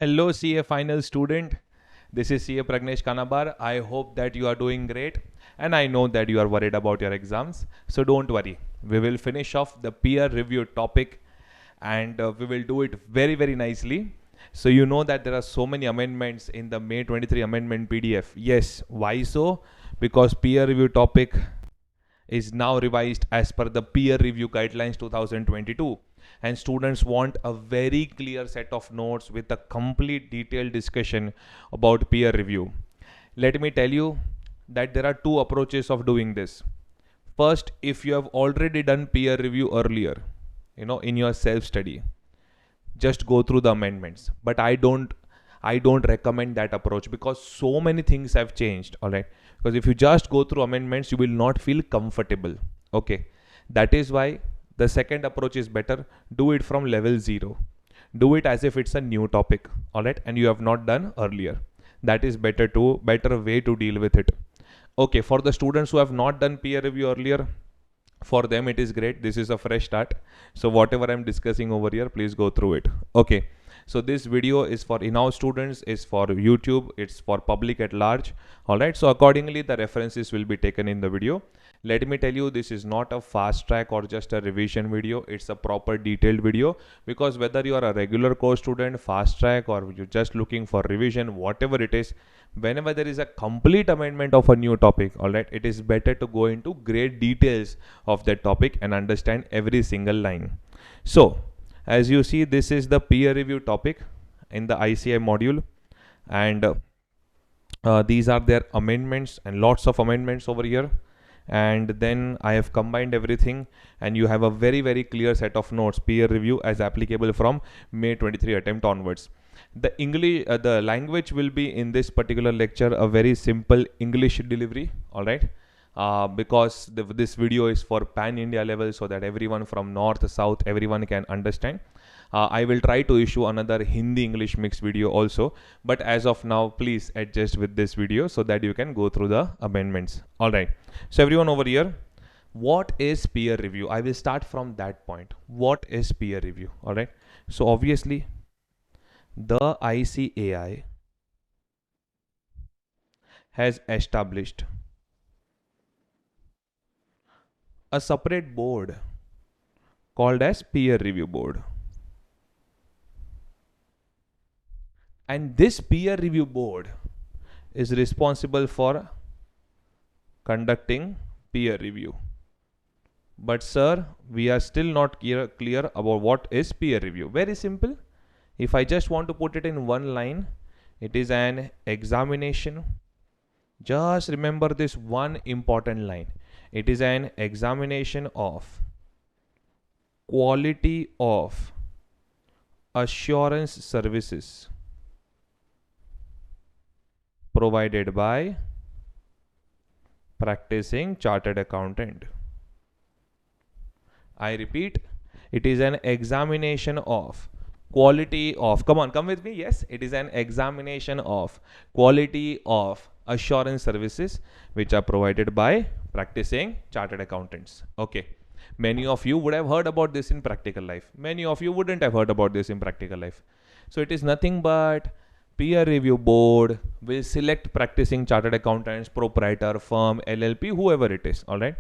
Hello, CA final student. This is CA Pragnesh Kanabar. I hope that you are doing great, and I know that you are worried about your exams. So don't worry. We will finish off the peer review topic, and we will do it very, very nicely. So you know that there are so many amendments in the May 23 amendment PDF. Yes, why so? Because peer review topic is now revised as per the peer review guidelines 2022, and students want a very clear set of notes with a complete detailed discussion about peer review. Let me tell you that there are two approaches of doing this. First, if you have already done peer review earlier, in your self study, just go through the amendments, but I don't recommend that approach because so many things have changed. All right, because if you just go through amendments, you will not feel comfortable. Okay, that is why the second approach is better. Do it from level 0. Do it as if it's a new topic, all right, and you have not done earlier. That is better way to deal with it. Okay, for the students who have not done peer review earlier, for them it is great. This is a fresh start. So whatever I'm discussing over here, please go through it. Okay, so this video is for in-house students, is for YouTube, it's for public at large. All right, so accordingly the references will be taken in the video. Let me tell you, this is not a fast track or just a revision video. It's a proper detailed video, because whether you are a regular course student, fast track, or you're just looking for revision, whatever it is, whenever there is a complete amendment of a new topic, all right, it is better to go into great details of that topic and understand every single line. So as you see, this is the peer review topic in the ICI module, and these are their amendments, and lots of amendments over here. And then I have combined everything, and you have a very, very clear set of notes, peer review as applicable from May 23 attempt onwards. The language will be in this particular lecture a very simple English delivery. All right, because this video is for pan India level, so that everyone from north, south, everyone can understand. I will try to issue another Hindi English mixed video also, but as of now, please adjust with this video so that you can go through the amendments. All right, so everyone over here, what is peer review? I will start from that point. What is peer review? All right, so obviously the ICAI has established a separate board called as peer review board, and this peer review board is responsible for conducting peer review. But sir, we are still not clear about what is peer review. Very simple. If I just want to put it in one line, it is an examination. Just remember this one important line. It is an examination of quality of assurance services provided by practicing chartered accountant. I repeat, it is an examination of quality of, come with me, yes, it is an examination of quality of assurance services which are provided by practicing chartered accountants. Okay, many of you would have heard about this in practical life, many of you wouldn't have heard about this in practical life. So it is nothing but peer review board will select practicing chartered accountants, proprietor, firm, LLP, whoever it is. All right,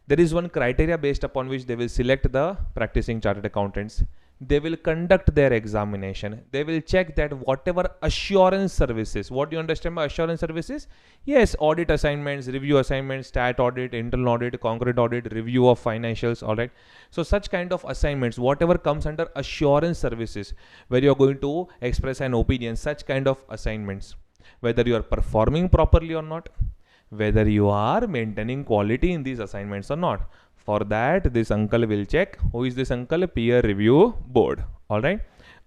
there is one criteria based upon which they will select the practicing chartered accountants. They will conduct their examination. They will check that whatever assurance services, what do you understand by assurance services? Yes, audit assignments, review assignments, stat audit, internal audit, concurrent audit, review of financials. All right, so such kind of assignments, whatever comes under assurance services, where you are going to express an opinion, such kind of assignments, whether you are performing properly or not, whether you are maintaining quality in these assignments or not. For that, this uncle will check. Who is this uncle? Peer review board. All right,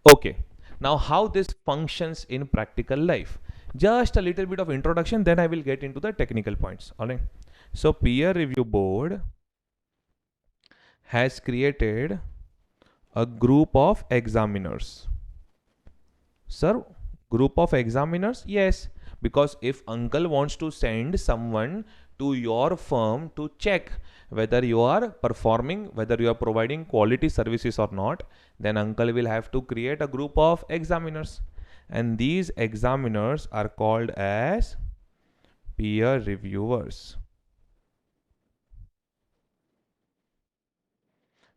okay. Now how this functions in practical life, just a little bit of introduction, then I will get into the technical points. All right, so peer review board has created a group of examiners. Sir, group of examiners? Yes, because if uncle wants to send someone to your firm to check whether you are performing, whether you are providing quality services or not, then uncle will have to create a group of examiners. and these examiners are called as peer reviewers.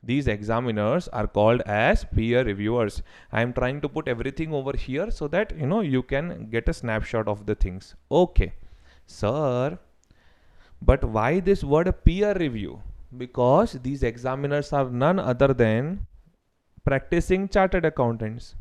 These examiners are called as peer reviewers. I am trying to put everything over here so that you can get a snapshot of the things. Okay, sir, but why this word peer review? Because these examiners are none other than practicing chartered accountants.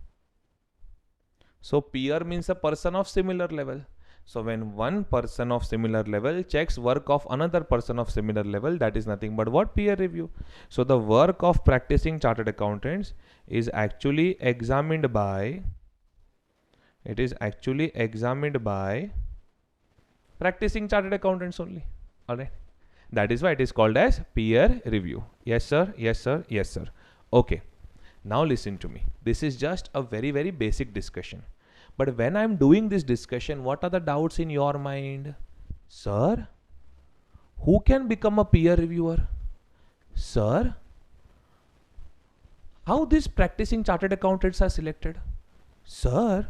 So peer means a person of similar level. So when one person of similar level checks work of another person of similar level, that is nothing but what? Peer review. So the work of practicing chartered accountants is actually examined by, practicing chartered accountants only. Alright. That is why it is called as peer review. Yes sir, yes sir, yes sir. Okay. Now listen to me. This is just a very, very basic discussion. But when I'm doing this discussion, what are the doubts in your mind? Sir, who can become a peer reviewer? Sir, how these practicing chartered accountants are selected? Sir,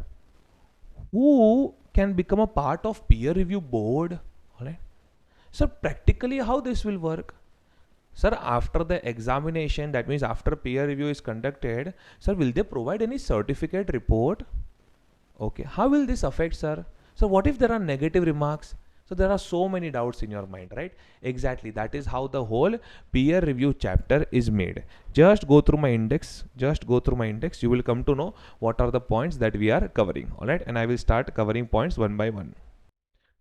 who can become a part of peer review board? Alright. So practically how this will work? Sir, after the examination, that means after peer review is conducted, sir, will they provide any certificate report? Okay, how will this affect, sir? So what if there are negative remarks? So there are so many doubts in your mind, right? Exactly, that is how the whole peer review chapter is made. Just go through my index, you will come to know what are the points that we are covering, alright? And I will start covering points one by one.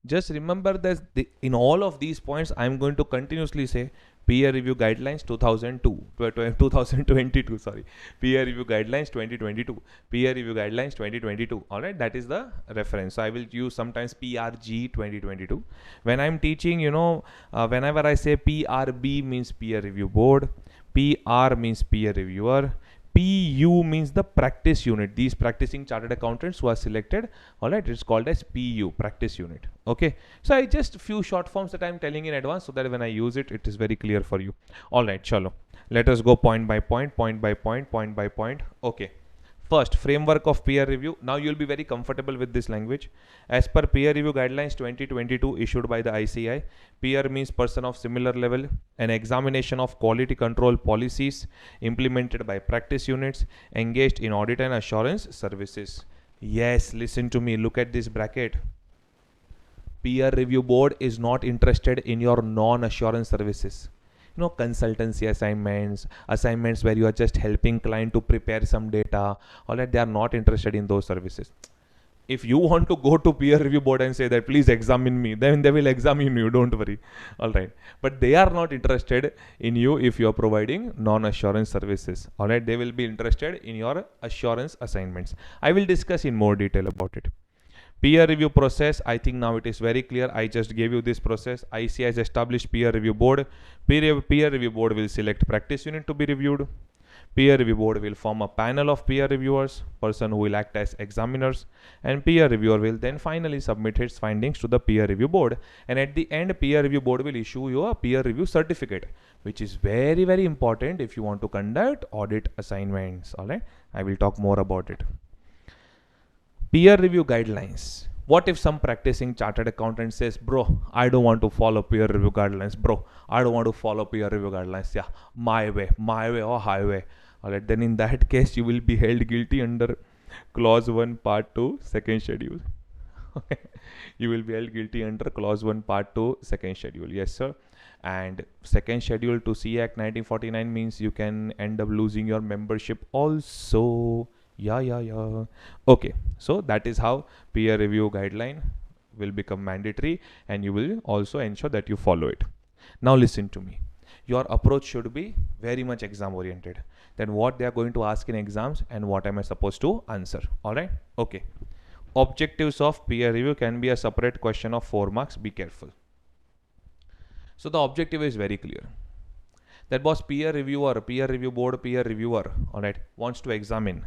Just remember that in all of these points, I'm going to continuously say peer review guidelines 2022, sorry, peer review guidelines 2022, peer review guidelines 2022. All right, that is the reference. So I will use sometimes PRG 2022. When I'm teaching, whenever I say PRB means peer review board, PR means peer reviewer, PU means the practice unit. These practicing chartered accountants who are selected, all right, it's called as PU, practice unit. Okay, so I just few short forms that I'm telling in advance so that when I use it, it is very clear for you. All right, chalo. Let us go point by point, point by point, point by point. Okay. First, framework of peer review. Now you'll be very comfortable with this language. As per peer review guidelines 2022 issued by the ICI, peer means person of similar level. An examination of quality control policies implemented by practice units engaged in audit and assurance services. Yes, listen to me. Look at this bracket. Peer review board is not interested in your non-assurance services. Consultancy assignments where you are just helping client to prepare some data. All right, they are not interested in those services. If you want to go to peer review board and say that please examine me, then they will examine you, don't worry. All right, but they are not interested in you if you are providing non-assurance services. All right, they will be interested in your assurance assignments. I will discuss in more detail about it. Peer review process, I think now it is very clear. I just gave you this process. ICI has established peer review board. Peer review board will select practice unit to be reviewed. Peer review board will form a panel of peer reviewers, person who will act as examiners, and peer reviewer will then finally submit its findings to the peer review board. And at the end, peer review board will issue you a peer review certificate, which is very, very important if you want to conduct audit assignments. All right, I will talk more about it. Peer review guidelines. What if some practicing chartered accountant says, bro, I don't want to follow peer review guidelines. Bro, I don't want to follow peer review guidelines. Yeah, my way or highway. Alright, then in that case, you will be held guilty under clause 1, part 2, second schedule. Okay. You will be held guilty under clause 1, part 2, second schedule. Yes, sir. And second schedule to C Act 1949 means you can end up losing your membership also. Yeah. Okay, so that is how peer review guideline will become mandatory, and you will also ensure that you follow it. Now listen to me. Your approach should be very much exam oriented. Then what they are going to ask in exams and what am I supposed to answer. All right. Okay. Objectives of peer review can be a separate question of 4 marks. Be careful. So the objective is very clear. That was peer reviewer, peer review board, peer reviewer, all right, wants to examine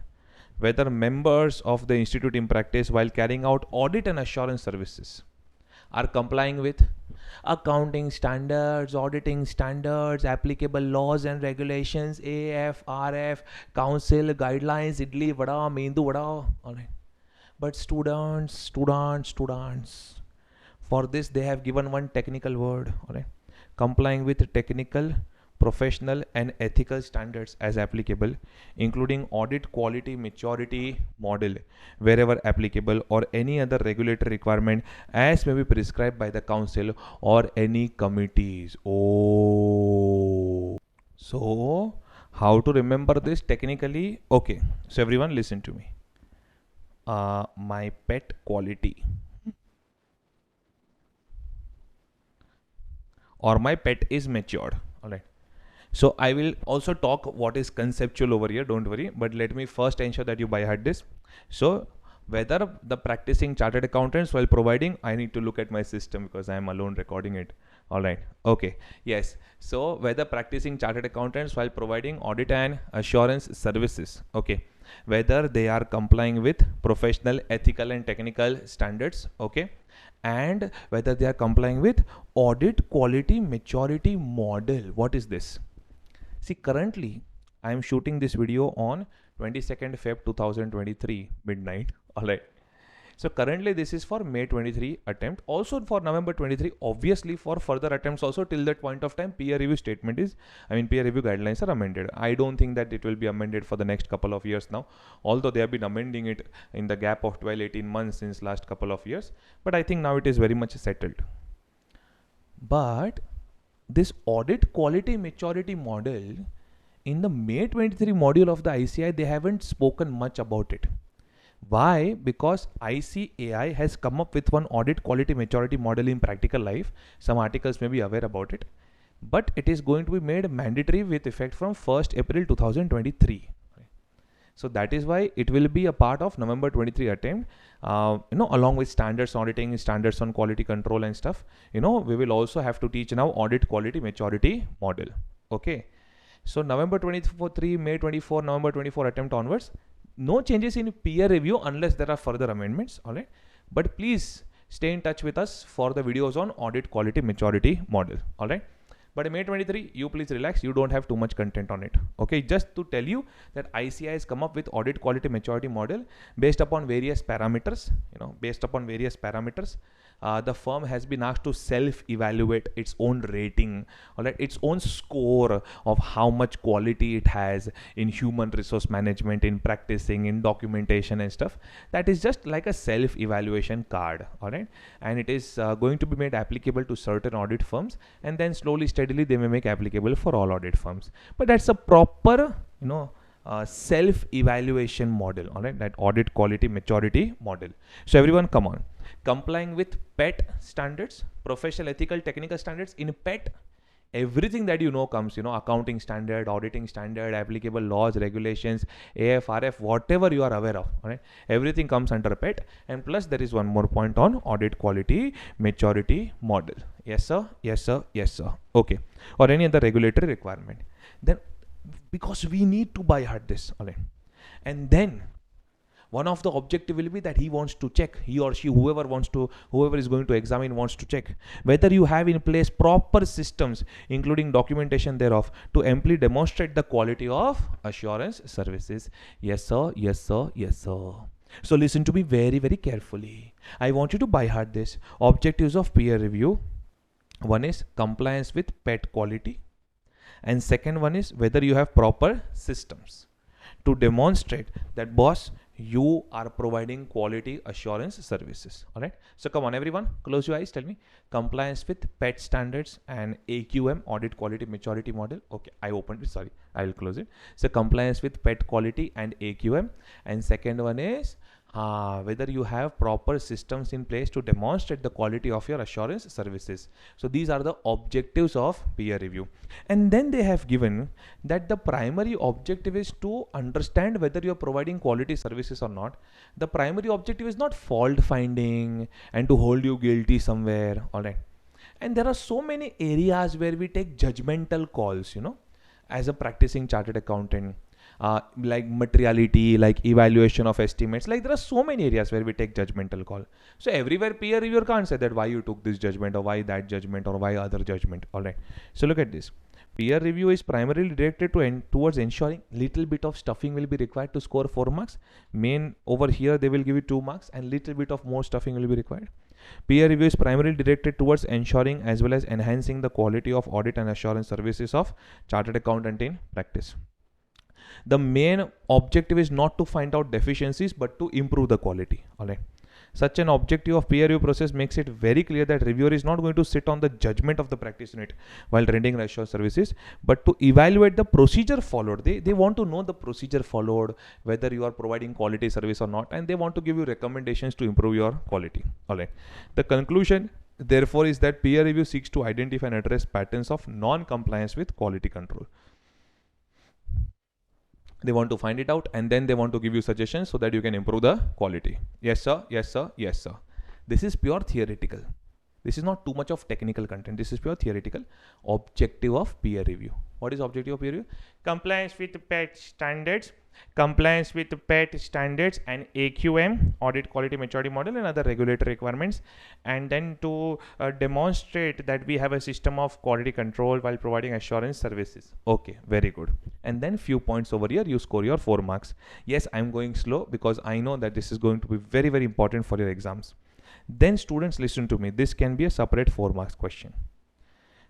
whether members of the institute in practice while carrying out audit and assurance services are complying with accounting standards, auditing standards, applicable laws and regulations, AFRF, council guidelines, idli vada, meendu vada. All right. But students, for this they have given one technical word, all right? Complying with technical, professional and ethical standards as applicable, including audit quality maturity model wherever applicable, or any other regulatory requirement as may be prescribed by the council or any committees. Oh, so how to remember this technically? Okay, so everyone listen to me. My pet quality or my pet is matured, all right? So I will also talk what is conceptual over here, don't worry, but let me first ensure that you by heart this. So whether the practicing chartered accountants while providing, I need to look at my system because I am alone recording it. All right, okay, yes. So whether practicing chartered accountants while providing audit and assurance services, okay, whether they are complying with professional, ethical and technical standards, okay, and whether they are complying with audit quality maturity model. What is this? See, currently I am shooting this video on 22nd Feb 2023 midnight. All right. So currently this is for May 23 attempt. Also for November 23. Obviously for further attempts also till that point of time, peer review statement is, peer review guidelines are amended. I don't think that it will be amended for the next couple of years now. Although they have been amending it in the gap of 12-18 months since last couple of years. But I think now it is very much settled. But this audit quality maturity model in the May 23 module of the ICI, they haven't spoken much about it. Why? Because ICAI has come up with one audit quality maturity model in practical life. Some articles may be aware about it, but it is going to be made mandatory with effect from 1st April 2023. So that is why it will be a part of November 23 attempt, along with standards auditing, standards on quality control and stuff. We will also have to teach now audit quality maturity model. Okay. So November 23, May 24, November 24 attempt onwards, no changes in peer review unless there are further amendments. All right. But please stay in touch with us for the videos on audit quality maturity model. All right. But in May 23, you please relax. You don't have too much content on it. Okay, just to tell you that ICI has come up with audit quality maturity model based upon various parameters. The firm has been asked to self-evaluate its own rating, all right, its own score of how much quality it has in human resource management, in practicing, in documentation and stuff. That is just like a self-evaluation card, all right, and it is going to be made applicable to certain audit firms, and then slowly, steadily, they may make applicable for all audit firms. But that's a proper, self-evaluation model, all right, that audit quality maturity model. So everyone, come on. Complying with PET standards, professional, ethical, technical standards. In PET, everything that comes, accounting standard, auditing standard, applicable laws, regulations, AFRF, whatever you are aware of, all right, everything comes under PET. And plus there is one more point on audit quality maturity model. Yes sir, yes sir, yes sir. Okay. Or any other regulatory requirement. Then because we need to by heart this, all right, and then one of the objective will be that he wants to check, he or she, whoever is going to examine wants to check whether you have in place proper systems, including documentation thereof, to amply demonstrate the quality of assurance services. Yes sir, yes sir, yes sir. So listen to me very, very carefully. I want you to by heart this. Objectives of peer review. One is compliance with PET quality. And second one is whether you have proper systems to demonstrate that, boss, you are providing quality assurance services. All right. So come on, everyone, close your eyes. Tell me compliance with PET standards and AQM, audit quality maturity model. Okay, I opened it. Sorry, I will close it. So compliance with PET quality and AQM. And second one is whether you have proper systems in place to demonstrate the quality of your assurance services. So these are the objectives of peer review. And then they have given that the primary objective is to understand whether you are providing quality services or not. The primary objective is not fault finding and to hold you guilty somewhere. All right. And there are so many areas where we take judgmental calls, as a practicing chartered accountant. Like materiality, like evaluation of estimates, like there are so many areas where we take judgmental call. So everywhere peer reviewer can't say that why you took this judgment or why that judgment or why other judgment. All right. So look at this. Peer review is primarily directed towards ensuring little bit of stuffing will be required to score 4 marks. Main over here they will give you 2 marks and little bit of more stuffing will be required. Peer review is primarily directed towards ensuring as well as enhancing the quality of audit and assurance services of chartered accountant in practice. The main objective is not to find out deficiencies but to improve the quality. Alright. Such an objective of peer review process makes it very clear that reviewer is not going to sit on the judgment of the practice unit while rendering assurance services, but to evaluate the procedure followed. They want to know the procedure followed, whether you are providing quality service or not, and they want to give you recommendations to improve your quality. Alright. The conclusion therefore is that peer review seeks to identify and address patterns of non-compliance with quality control. They want to find it out and then they want to give you suggestions so that you can improve the quality. Yes sir, yes sir, yes sir. This is pure theoretical. This is not too much of technical content. This is pure theoretical. Objective of peer review. What is objective of peer review? Compliance with PET standards. Compliance with PET standards and AQM, audit quality maturity model, and other regulatory requirements, and then to demonstrate that we have a system of quality control while providing assurance services. Okay, very good. And then few points over here, you score your 4 marks. Yes, I'm going slow because I know that this is going to be very, very important for your exams. Then students, listen to me. This can be a separate 4 marks question.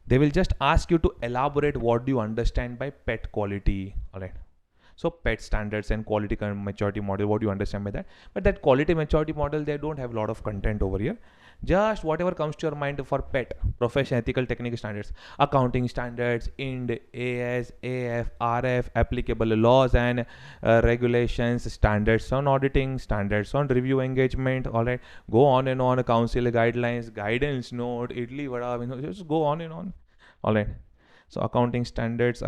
They will just ask you to elaborate what do you understand by PET quality. All right. So PET standards and quality maturity model, what do you understand by that? But that quality maturity model, they don't have a lot of content over here. Just whatever comes to your mind for PET, professional ethical technical standards, accounting standards, IND, AS, AF, RF, applicable laws and regulations, standards on auditing, standards on review engagement. All right, go on and on. Council guidelines, guidance note, idli vada, just go on and on. All right. So accounting standards,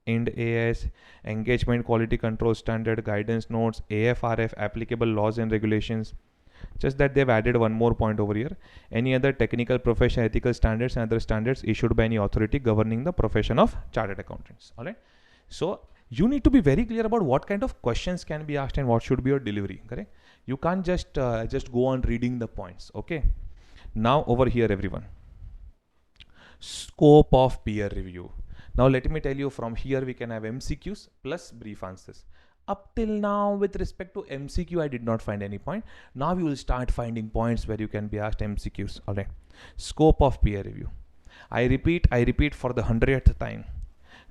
IND AS, engagement quality control standard, guidance notes, AFRF, applicable laws and regulations. Just that they've added one more point over here. Any other technical, professional, ethical standards and other standards issued by any authority governing the profession of chartered accountants. All right. So you need to be very clear about what kind of questions can be asked and what should be your delivery. Correct? You can't just go on reading the points. Okay. Now over here, everyone. Scope of peer review. Now let me tell you, from here we can have MCQs plus brief answers. Up till now, with respect to MCQ, I did not find any point. Now you will start finding points where you can be asked MCQs. All right. Scope of peer review. I repeat for the 100th time.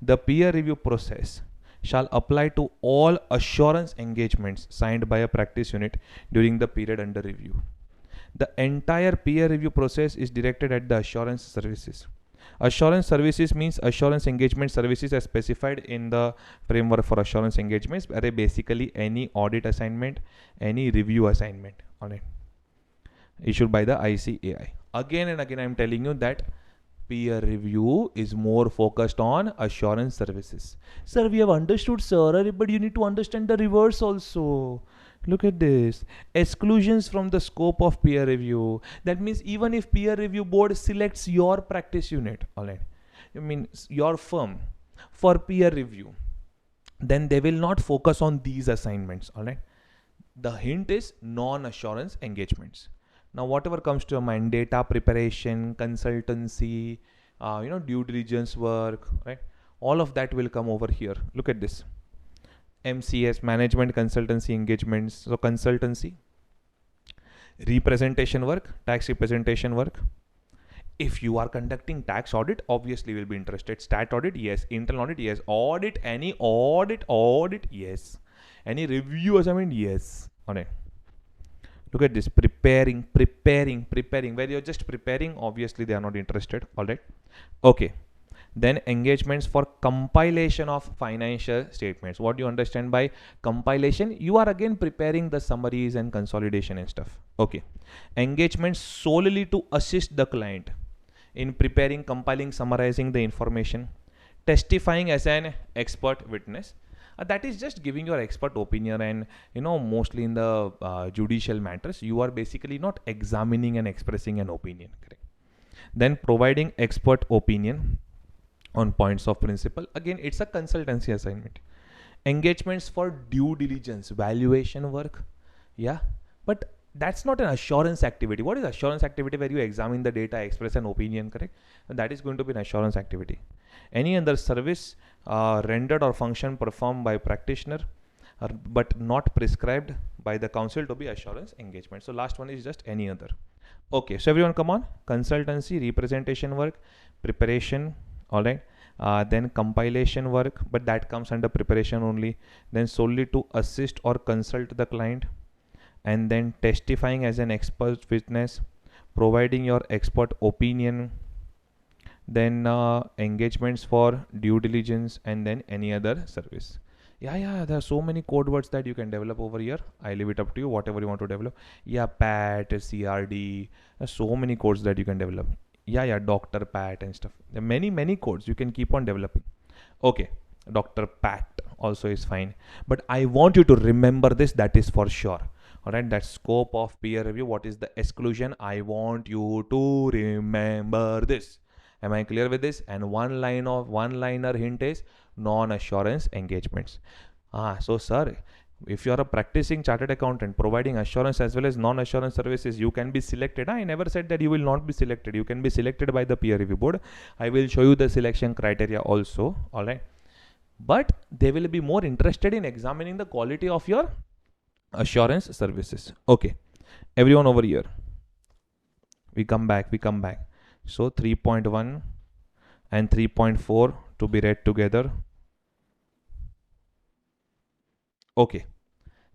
The peer review process shall apply to all assurance engagements signed by a practice unit during the period under review. The entire peer review process is directed at the assurance services. Assurance services means assurance engagement services as specified in the framework for assurance engagements, are basically any audit assignment, any review assignment. All right, issued by the ICAI. Again and again, I'm telling you that peer review is more focused on assurance services. Sir, we have understood, sir, but you need to understand the reverse also. Look at this. Exclusions from the scope of peer review. That means even if peer review board selects your practice unit, all right, you mean your firm for peer review, then they will not focus on these assignments. All right. The hint is non-assurance engagements. Now, whatever comes to your mind, data preparation, consultancy, due diligence work, right? All of that will come over here. Look at this. MCS, management consultancy engagements. So consultancy, representation work, tax representation work. If you are conducting tax audit, obviously we'll be interested. Stat audit, yes. Internal audit, yes. Audit, any audit, yes. Any review assignment, yes. All right. Look at this. Preparing. Where you're just preparing, obviously they are not interested. All right. Okay. Then engagements for compilation of financial statements. What do you understand by compilation? You are again preparing the summaries and consolidation and stuff. Okay. Engagements solely to assist the client in preparing, compiling, summarizing the information, testifying as an expert witness. That is just giving your expert opinion, and mostly in the judicial matters, you are basically not examining and expressing an opinion. Correct. Then providing expert opinion on points of principle. Again, it's a consultancy assignment. Engagements for due diligence, valuation work. Yeah. But That's not an assurance activity. What is assurance activity? Where you examine the data, express an opinion, correct? That is going to be an assurance activity. Any other service rendered or function performed by practitioner but not prescribed by the council to be assurance engagement. So last one is just any other. Okay, so everyone come on. Consultancy, representation work, preparation, all right. Then compilation work, but that comes under preparation only. Then solely to assist or consult the client. And then testifying as an expert witness, providing your expert opinion, then engagements for due diligence, and then any other service. Yeah, there are so many code words that you can develop over here. I leave it up to you, whatever you want to develop. Yeah, pat, crd, so many codes that you can develop. Yeah, dr pat and stuff. There are many codes you can keep on developing. Okay, dr pat also is fine, but I want you to remember this, that is for sure. All right, that scope of peer review, what is the exclusion? I want you to remember this. Am I clear with this? And one liner hint is non-assurance engagements. So sir, if you are a practicing chartered accountant providing assurance as well as non-assurance services, you can be selected. I never said that you will not be selected. You can be selected by the peer review board. I will show you the selection criteria also. All right, but they will be more interested in examining the quality of your assurance services. Okay, everyone over here, we come back. So 3.1 and 3.4 to be read together. Okay,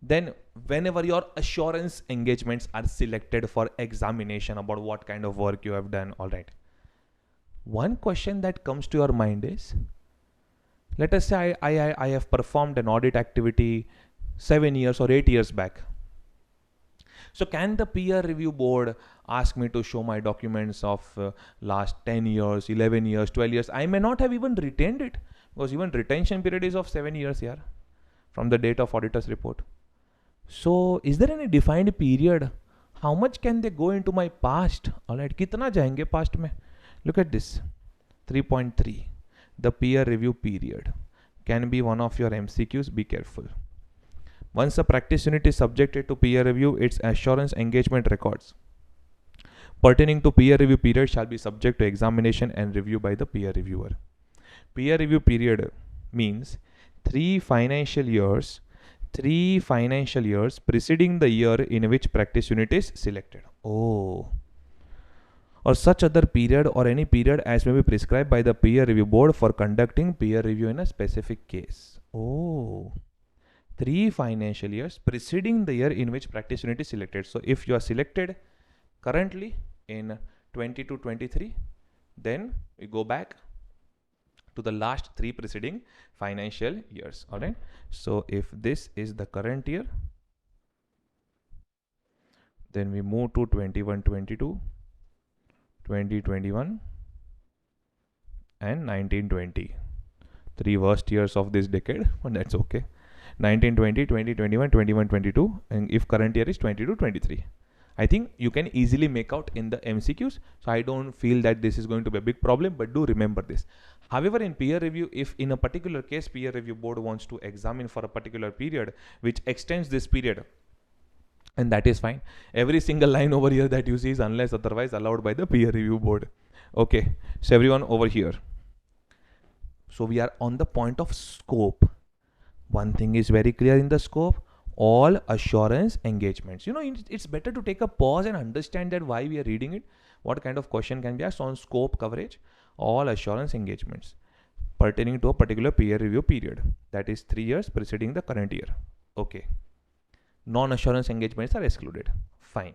then whenever your assurance engagements are selected for examination about what kind of work you have done, all right, one question that comes to your mind is, let us say I have performed an audit activity 7 years or 8 years back. So can the peer review board ask me to show my documents of last 10 years, 11 years, 12 years? I may not have even retained it, because even retention period is of 7 years here from the date of auditor's report. So is there any defined period? How much can they go into my past? All right, kitna jayenge past mein? Look at this, 3.3. The peer review period can be one of your MCQs. Be careful. Once a practice unit is subjected to peer review, its assurance engagement records pertaining to peer review period shall be subject to examination and review by the peer reviewer. Peer review period means 3 financial years preceding the year in which practice unit is selected. Oh. Or such other period or any period as may be prescribed by the peer review board for conducting peer review in a specific case. Oh. 3 financial years preceding the year in which practice unit is selected. So if you are selected currently in 22-23, then we go back to the last 3 preceding financial years. All right. So if this is the current year, then we move to 21-22, 2021, and 19-20. 3 worst years of this decade, but that's okay. 19-20, 20-21, 21-22, and if current year is 22-23. I think you can easily make out in the MCQs. So I don't feel that this is going to be a big problem, but do remember this. However, in peer review, if in a particular case peer review board wants to examine for a particular period which extends this period, and that is fine. Every single line over here that you see is unless otherwise allowed by the peer review board. Okay, so everyone over here. So we are on the point of scope. One thing is very clear in the scope: all assurance engagements. It's better to take a pause and understand that why we are reading it, what kind of question can be asked on scope coverage. All assurance engagements pertaining to a particular peer review period, that is 3 years preceding the current year. Okay. Non-assurance engagements are excluded. Fine.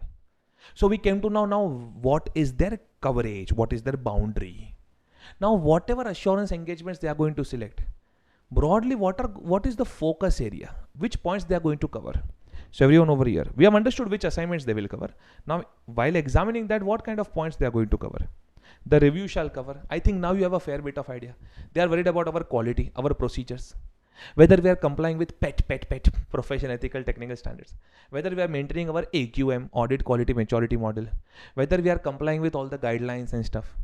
So we came to now what is their coverage? What is their boundary? Now, whatever assurance engagements they are going to select, broadly, what is the focus area? Which points they are going to cover? So everyone over here, we have understood which assignments they will cover. Now, while examining that, what kind of points they are going to cover? The review shall cover. I think now you have a fair bit of idea. They are worried about our quality, our procedures, whether we are complying with PET, professional, ethical, technical standards, whether we are maintaining our AQM, audit quality maturity model, whether we are complying with all the guidelines and stuff.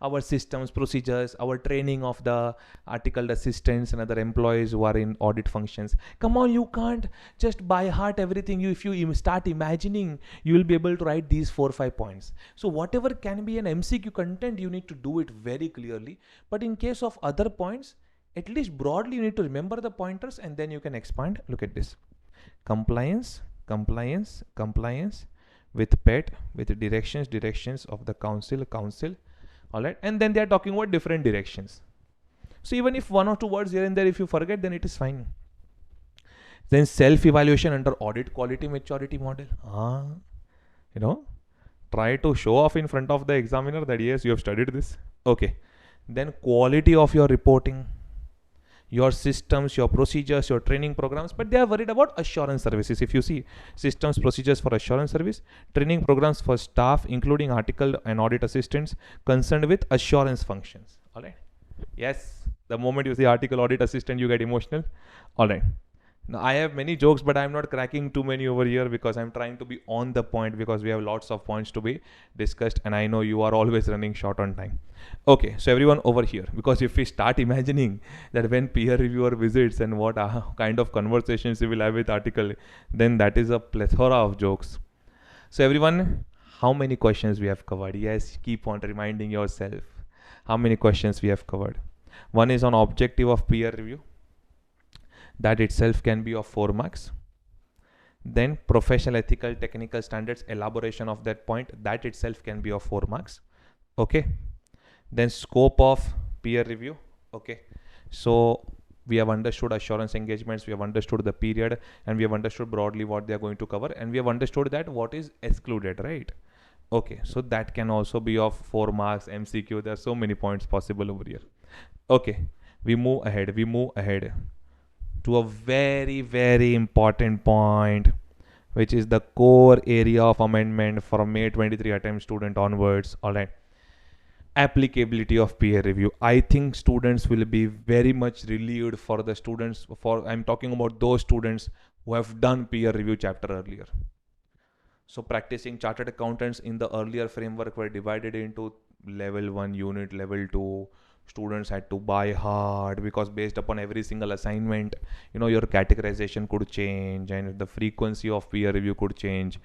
Our systems, procedures, our training of the articled assistants and other employees who are in audit functions. Come on, you can't just by heart everything. If you start imagining, you will be able to write these 4 or 5 points. So whatever can be an MCQ content, you need to do it very clearly. But in case of other points, at least broadly you need to remember the pointers and then you can expand. Look at this. Compliance, compliance, compliance with PET, with directions of the council, all right, and then they are talking about different directions. So even if 1 or 2 words here and there, if you forget, then it is fine. Then self-evaluation under audit quality maturity model. Try to show off in front of the examiner that yes, you have studied this. Okay. Then quality of your reporting, your systems, your procedures, your training programs, but they are worried about assurance services. If you see systems, procedures for assurance service, training programs for staff, including article and audit assistants concerned with assurance functions. All right. Yes. The moment you see article audit assistant, you get emotional. All right. Now I have many jokes, but I'm not cracking too many over here because I'm trying to be on the point because we have lots of points to be discussed and I know you are always running short on time. Okay, so everyone over here, because if we start imagining that when peer reviewer visits and what kind of conversations we will have with article, then that is a plethora of jokes. So everyone, how many questions we have covered? Yes, keep on reminding yourself how many questions we have covered. One is on objective of peer review. That itself can be of 4 marks. Then professional, ethical, technical standards, elaboration of that point, that itself can be of 4 marks. Okay. Then scope of peer review. Okay. So we have understood assurance engagements, we have understood the period, and we have understood broadly what they are going to cover, and we have understood that what is excluded, right? Okay. So that can also be of 4 marks, MCQ. There are so many points possible over here. Okay. We move ahead to a very, very important point, which is the core area of amendment from May 23 attempt student onwards. All right. Applicability of peer review. I think students will be very much relieved for the students, I'm talking about those students who have done peer review chapter earlier. So practicing chartered accountants in the earlier framework were divided into level 1 unit, level 2. Students had to buy hard because based upon every single assignment, your categorization could change and the frequency of peer review could change.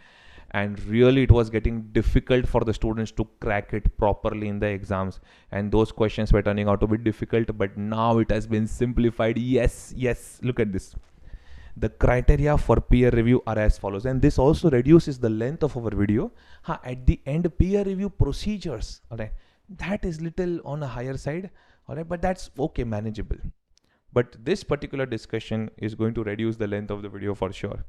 And really it was getting difficult for the students to crack it properly in the exams. And those questions were turning out to be difficult, but now it has been simplified. Yes, look at this. The criteria for peer review are as follows, and this also reduces the length of our video. At the end, peer review procedures, all right, that is little on a higher side, all right, but that's okay, manageable. But this particular discussion is going to reduce the length of the video for sure.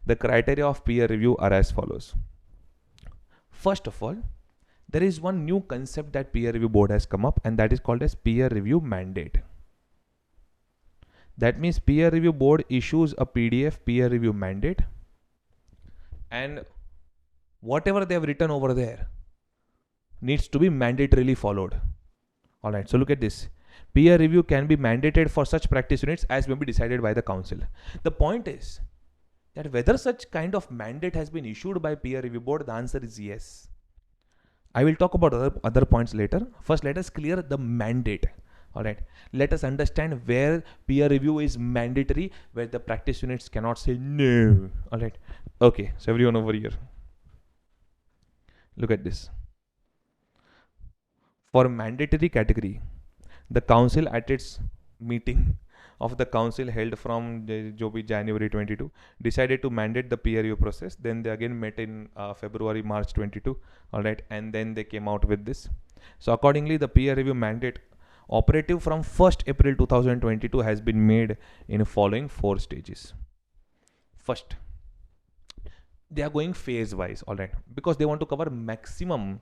The criteria of peer review are as follows. First of all, there is one new concept that peer review board has come up, and that is called as peer review mandate. That means peer review board issues a PDF peer review mandate, and whatever they have written over there needs to be mandatorily followed. All right, so look at this. Peer review can be mandated for such practice units as may be decided by the council. The point is that whether such kind of mandate has been issued by peer review board, the answer is yes. I will talk about other points later. First, let us clear the mandate. All right, let us understand where peer review is mandatory, where the practice units cannot say no. All right, okay, so everyone over here, look at this. For mandatory category, the council at its meeting of the council held from January 22 decided to mandate the peer review process. Then they again met in February, March 22. All right, and then they came out with this. So accordingly, the peer review mandate operative from 1st April 2022 has been made in following 4 stages. First, they are going phase wise, all right, because they want to cover maximum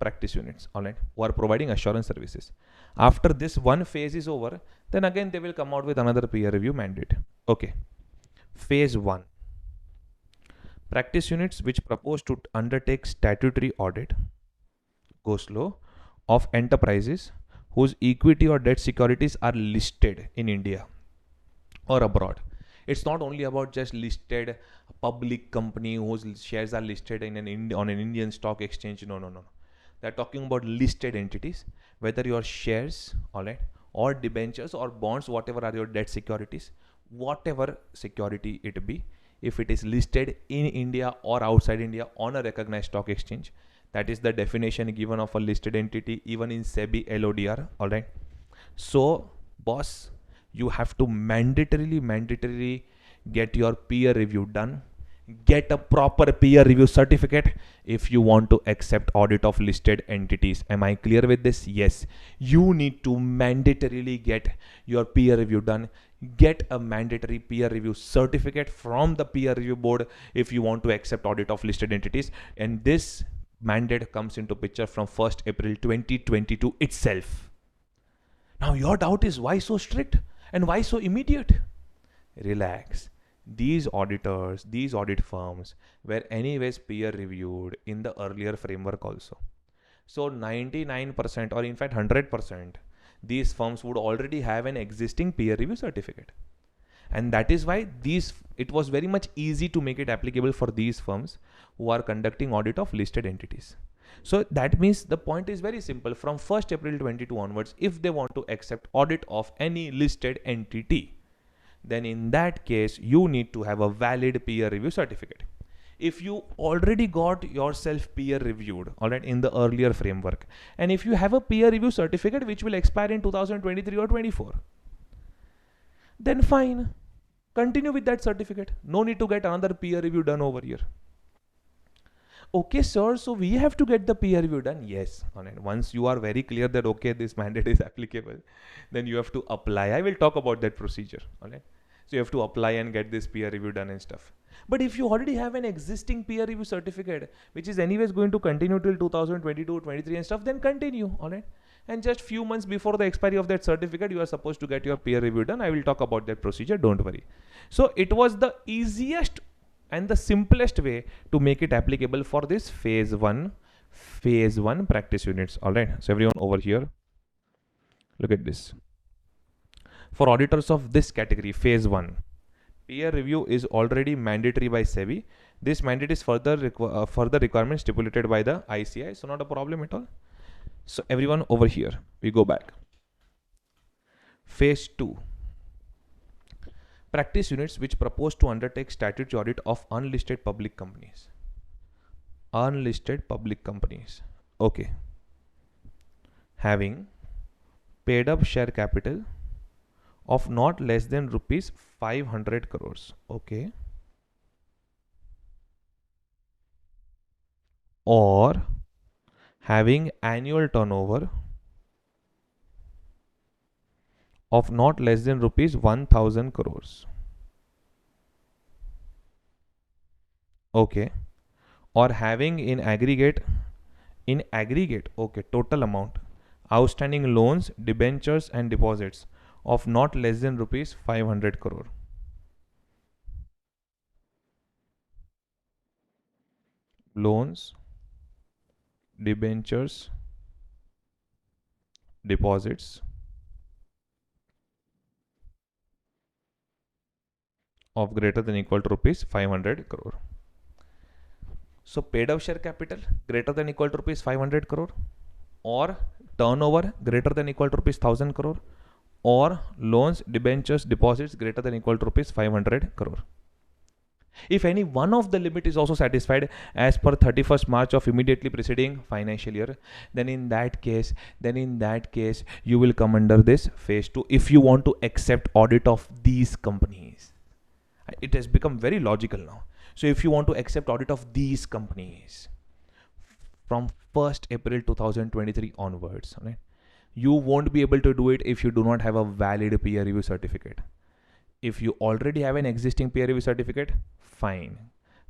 practice units, all right, who are providing assurance services. After this one phase is over, then again they will come out with another peer review mandate. Okay, phase 1, practice units which propose to undertake statutory audit, go slow, of enterprises whose equity or debt securities are listed in India or abroad. It's not only about just listed public company whose shares are listed in on an Indian stock exchange. No. They're talking about listed entities, whether your shares, all right, or debentures or bonds, whatever are your debt securities, whatever security it be, if it is listed in India or outside India on a recognized stock exchange, that is the definition given of a listed entity even in SEBI LODR, all right. So boss, you have to mandatorily get your peer review done, get a proper peer review certificate if you want to accept audit of listed entities. Am I clear with this? Yes, you need to mandatorily get your peer review done, get a mandatory peer review certificate from the peer review board if you want to accept audit of listed entities. And this mandate comes into picture from 1st April 2022 itself. Now your doubt is, why so strict and why so immediate? Relax. These auditors, these audit firms were anyways peer reviewed in the earlier framework also. So 99% or in fact 100%, these firms would already have an existing peer review certificate. And that is why it was very much easy to make it applicable for these firms who are conducting audit of listed entities. So that means the point is very simple. From 1st April 22 onwards, if they want to accept audit of any listed entity, then in that case, you need to have a valid peer review certificate. If you already got yourself peer reviewed, all right, in the earlier framework, and if you have a peer review certificate which will expire in 2023 or 24, then fine, continue with that certificate. No need to get another peer review done over here. Okay, sir, so we have to get the peer review done. Yes, all right. Once you are very clear that okay, this mandate is applicable, then you have to apply. I will talk about that procedure. All right. So you have to apply and get this peer review done and stuff. But if you already have an existing peer review certificate, which is anyways going to continue till 2022, 23 and stuff, then continue. All right. And just few months before the expiry of that certificate, you are supposed to get your peer review done. I will talk about that procedure. Don't worry. So it was the easiest and the simplest way to make it applicable for this phase one practice units. All right. So everyone over here, look at this. For auditors of this category, phase one, peer review is already mandatory by SEBI. This mandate is further requirement stipulated by the ICI. So not a problem at all. So everyone over here, we go back. Phase two, practice units which propose to undertake statutory audit of unlisted public companies. Unlisted public companies. Okay. Having paid up share capital of not less than rupees 500 crores. Okay. Or having annual turnover of not less than rupees 1000 crores. Okay. Or having in aggregate, okay, total amount, outstanding loans, debentures and deposits of not less than rupees 500 crore. Loans, debentures, deposits of greater than equal to rupees 500 crore. So paid up share capital greater than equal to rupees 500 crore, or turnover greater than equal to rupees 1000 crore, or loans, debentures, deposits greater than equal to rupees 500 crore. If any one of the limit is also satisfied as per 31st March of immediately preceding financial year, then in that case you will come under this phase 2 if you want to accept audit of these companies. It has become very logical now. So if you want to accept audit of these companies from 1st April 2023 onwards, right, you won't be able to do it if you do not have a valid peer review certificate. If you already have an existing peer review certificate, fine.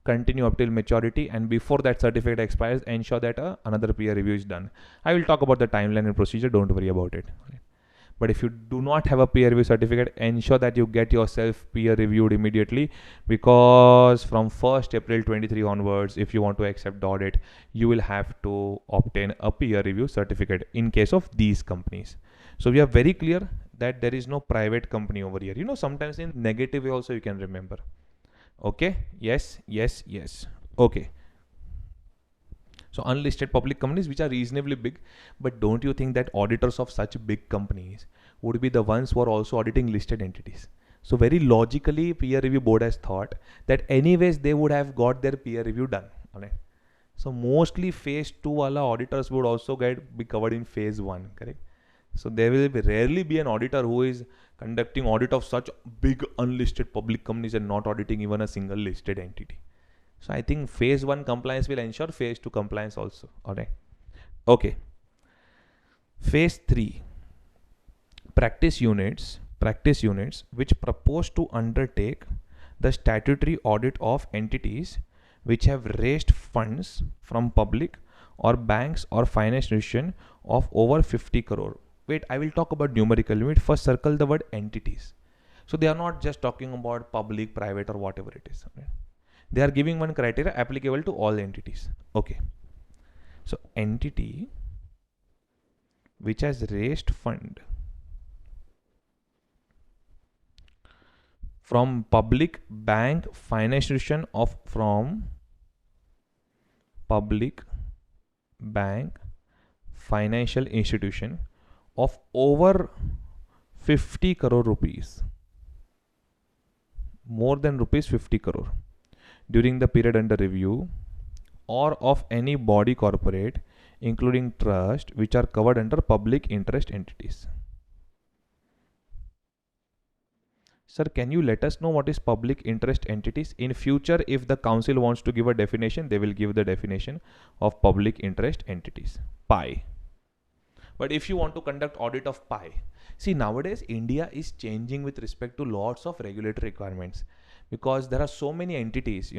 Continue up till maturity, and before that certificate expires, ensure that another peer review is done. I will talk about the timeline and procedure. Don't worry about it. But if you do not have a peer review certificate, ensure that you get yourself peer reviewed immediately, because from 1st April 23 onwards, if you want to accept the audit, you will have to obtain a peer review certificate in case of these companies. So we are very clear that there is no private company over here. Sometimes in negative way also you can remember. Okay. Yes. Okay. So unlisted public companies which are reasonably big, but don't you think that auditors of such big companies would be the ones who are also auditing listed entities? So very logically, peer review board has thought that anyways they would have got their peer review done. Alright. So mostly phase 2 wala auditors would also be covered in phase 1, correct? So there will rarely be an auditor who is conducting audit of such big unlisted public companies and not auditing even a single listed entity. So I think phase 1 compliance will ensure phase 2 compliance also. Alright. Okay. Phase 3. Practice units which propose to undertake the statutory audit of entities which have raised funds from public or banks or financial institution of over 50 crore. Wait, I will talk about numerical limit. First circle the word entities. So they are not just talking about public, private or whatever it is. Okay? They are giving one criteria applicable to all entities. Okay. So entity which has raised fund from public, bank, financial institution of from public, bank, financial institution of over 50 crore rupees, more than rupees 50 crore during the period under review, or of any body corporate including trust which are covered under public interest entities. Sir, can you let us know what is public interest entities? In future, if the council wants to give a definition, they will give the definition of public interest entities. PI. But if you want to conduct audit of PI, see, nowadays India is changing with respect to lots of regulatory requirements, because there are so many entities,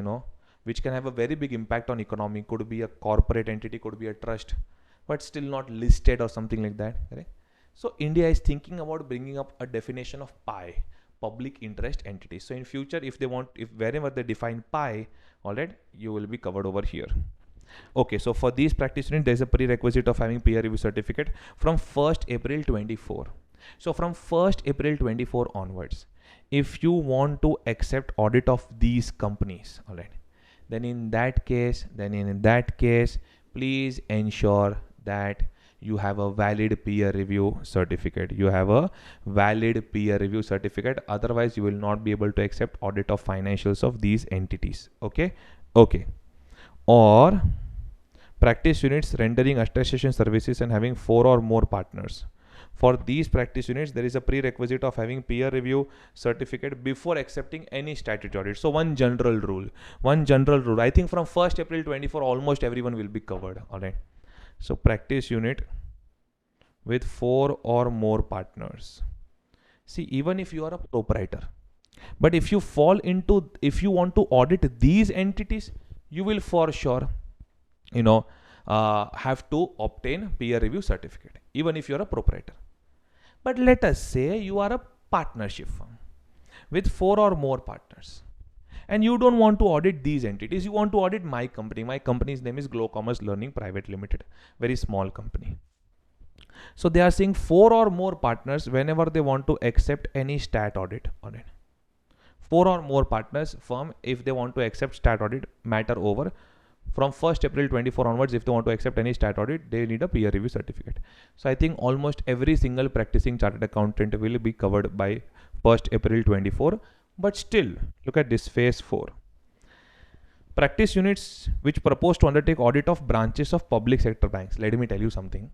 which can have a very big impact on economy. Could be a corporate entity, could be a trust, but still not listed or something like that. Right? So India is thinking about bringing up a definition of PI, public interest entities. So in future, if wherever they define PI, alright, you will be covered over here. Okay, so for these practice units, there is a prerequisite of having peer review certificate from 1st April 24. So from 1st April 24 onwards, if you want to accept audit of these companies, alright, then in that case, please ensure that you have a valid peer review certificate. Otherwise, you will not be able to accept audit of financials of these entities. Okay. Or practice units rendering attestation services and having 4 or more partners. For these practice units, there is a prerequisite of having peer review certificate before accepting any statutory audit. So one general rule. I think from 1st April 24, almost everyone will be covered. All right. So practice unit with 4 or more partners. See, even if you are a proprietor, but if you want to audit these entities, you will for sure, have to obtain peer review certificate, even if you are a proprietor. But let us say you are a partnership firm with 4 or more partners, and you don't want to audit these entities. You want to audit my company. My company's name is Glow Commerce Learning Private Limited, very small company. So they are saying 4 or more partners whenever they want to accept any stat audit on it. 4 or more partners firm, if they want to accept stat audit, matter over. From 1st April 24 onwards, if they want to accept any stat audit, they need a peer review certificate. So I think almost every single practicing chartered accountant will be covered by 1st April 24. But still, look at this phase 4. Practice units which propose to undertake audit of branches of public sector banks. Let me tell you something.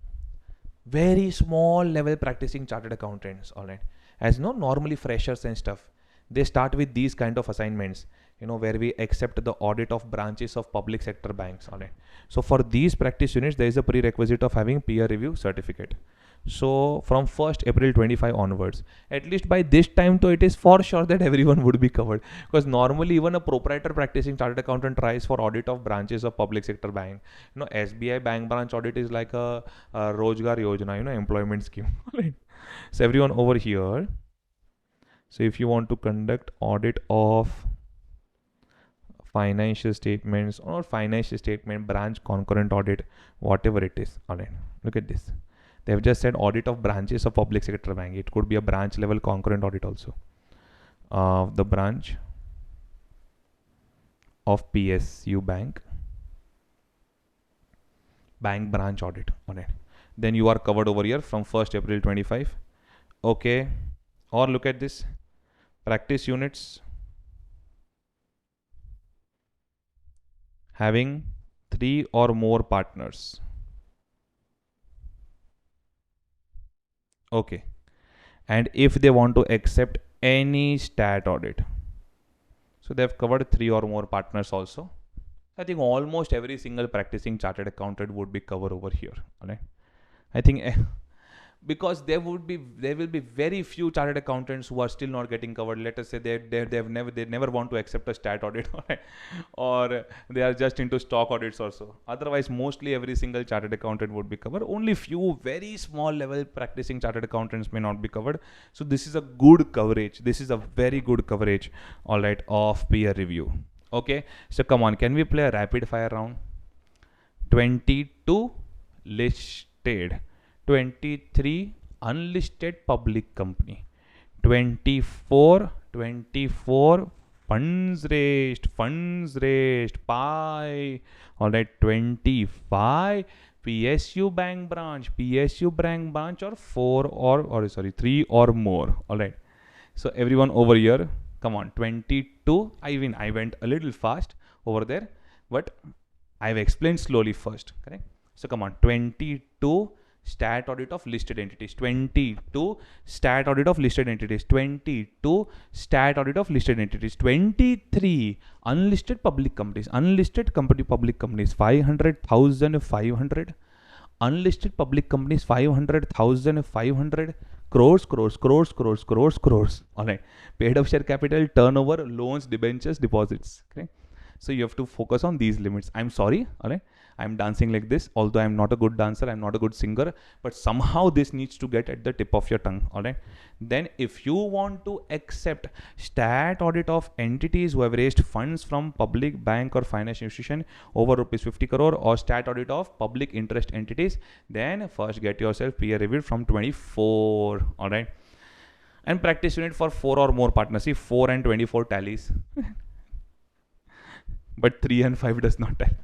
Very small level practicing chartered accountants, alright, as normally freshers and stuff, they start with these kind of assignments, where we accept the audit of branches of public sector banks. Alright. So for these practice units, there is a prerequisite of having peer review certificate. So from 1st April 25 onwards, at least by this time, it is for sure that everyone would be covered, because normally even a proprietor practicing chartered accountant tries for audit of branches of public sector bank. SBI bank branch audit is like a Rojgar Yojana, employment scheme. So everyone over here. So if you want to conduct audit of financial statements or financial statement branch concurrent audit, whatever it is. All right, look at this. They have just said audit of branches of public sector bank. It could be a branch level concurrent audit also. The branch of PSU bank bank branch audit. All right. Then you are covered over here from 1st April 25. Okay. Or look at this. Practice units having 3 or more partners. Okay. And if they want to accept any stat audit, so they've covered 3 or more partners also. I think almost every single practicing chartered accountant would be covered over here. All right. I think because there will be very few chartered accountants who are still not getting covered. Let us say they never want to accept a stat audit, right? Or they are just into stock audits also. Otherwise, mostly every single chartered accountant would be covered. Only few very small level practicing chartered accountants may not be covered. So this is a good coverage. This is a very good coverage, all right, of peer review. Okay, so come on, can we play a rapid fire round? 22 listed, 23 unlisted public company, 24 funds raised pie. All right, 25 PSU bank branch or 3 or more. All right, so everyone over here, come on, 22. I went a little fast over there, but I've explained slowly first, correct? So come on, 22 stat audit of listed entities, 22 stat audit of listed entities, 22 stat audit of listed entities, 23 unlisted public companies, public companies 500,500, unlisted public companies 500,500, crores. All right, paid up share capital, turnover, loans, debentures, deposits. Okay, so you have to focus on these limits. I'm sorry, all right, I'm dancing like this, although I'm not a good dancer, I'm not a good singer, but somehow this needs to get at the tip of your tongue. All right, then if you want to accept stat audit of entities who have raised funds from public bank or financial institution over rupees 50 crore, or stat audit of public interest entities, then first get yourself peer reviewed from 24. All right, and practice unit for 4 or more partners. See, 4 and 24 tallies but 3 and 5 does not tally.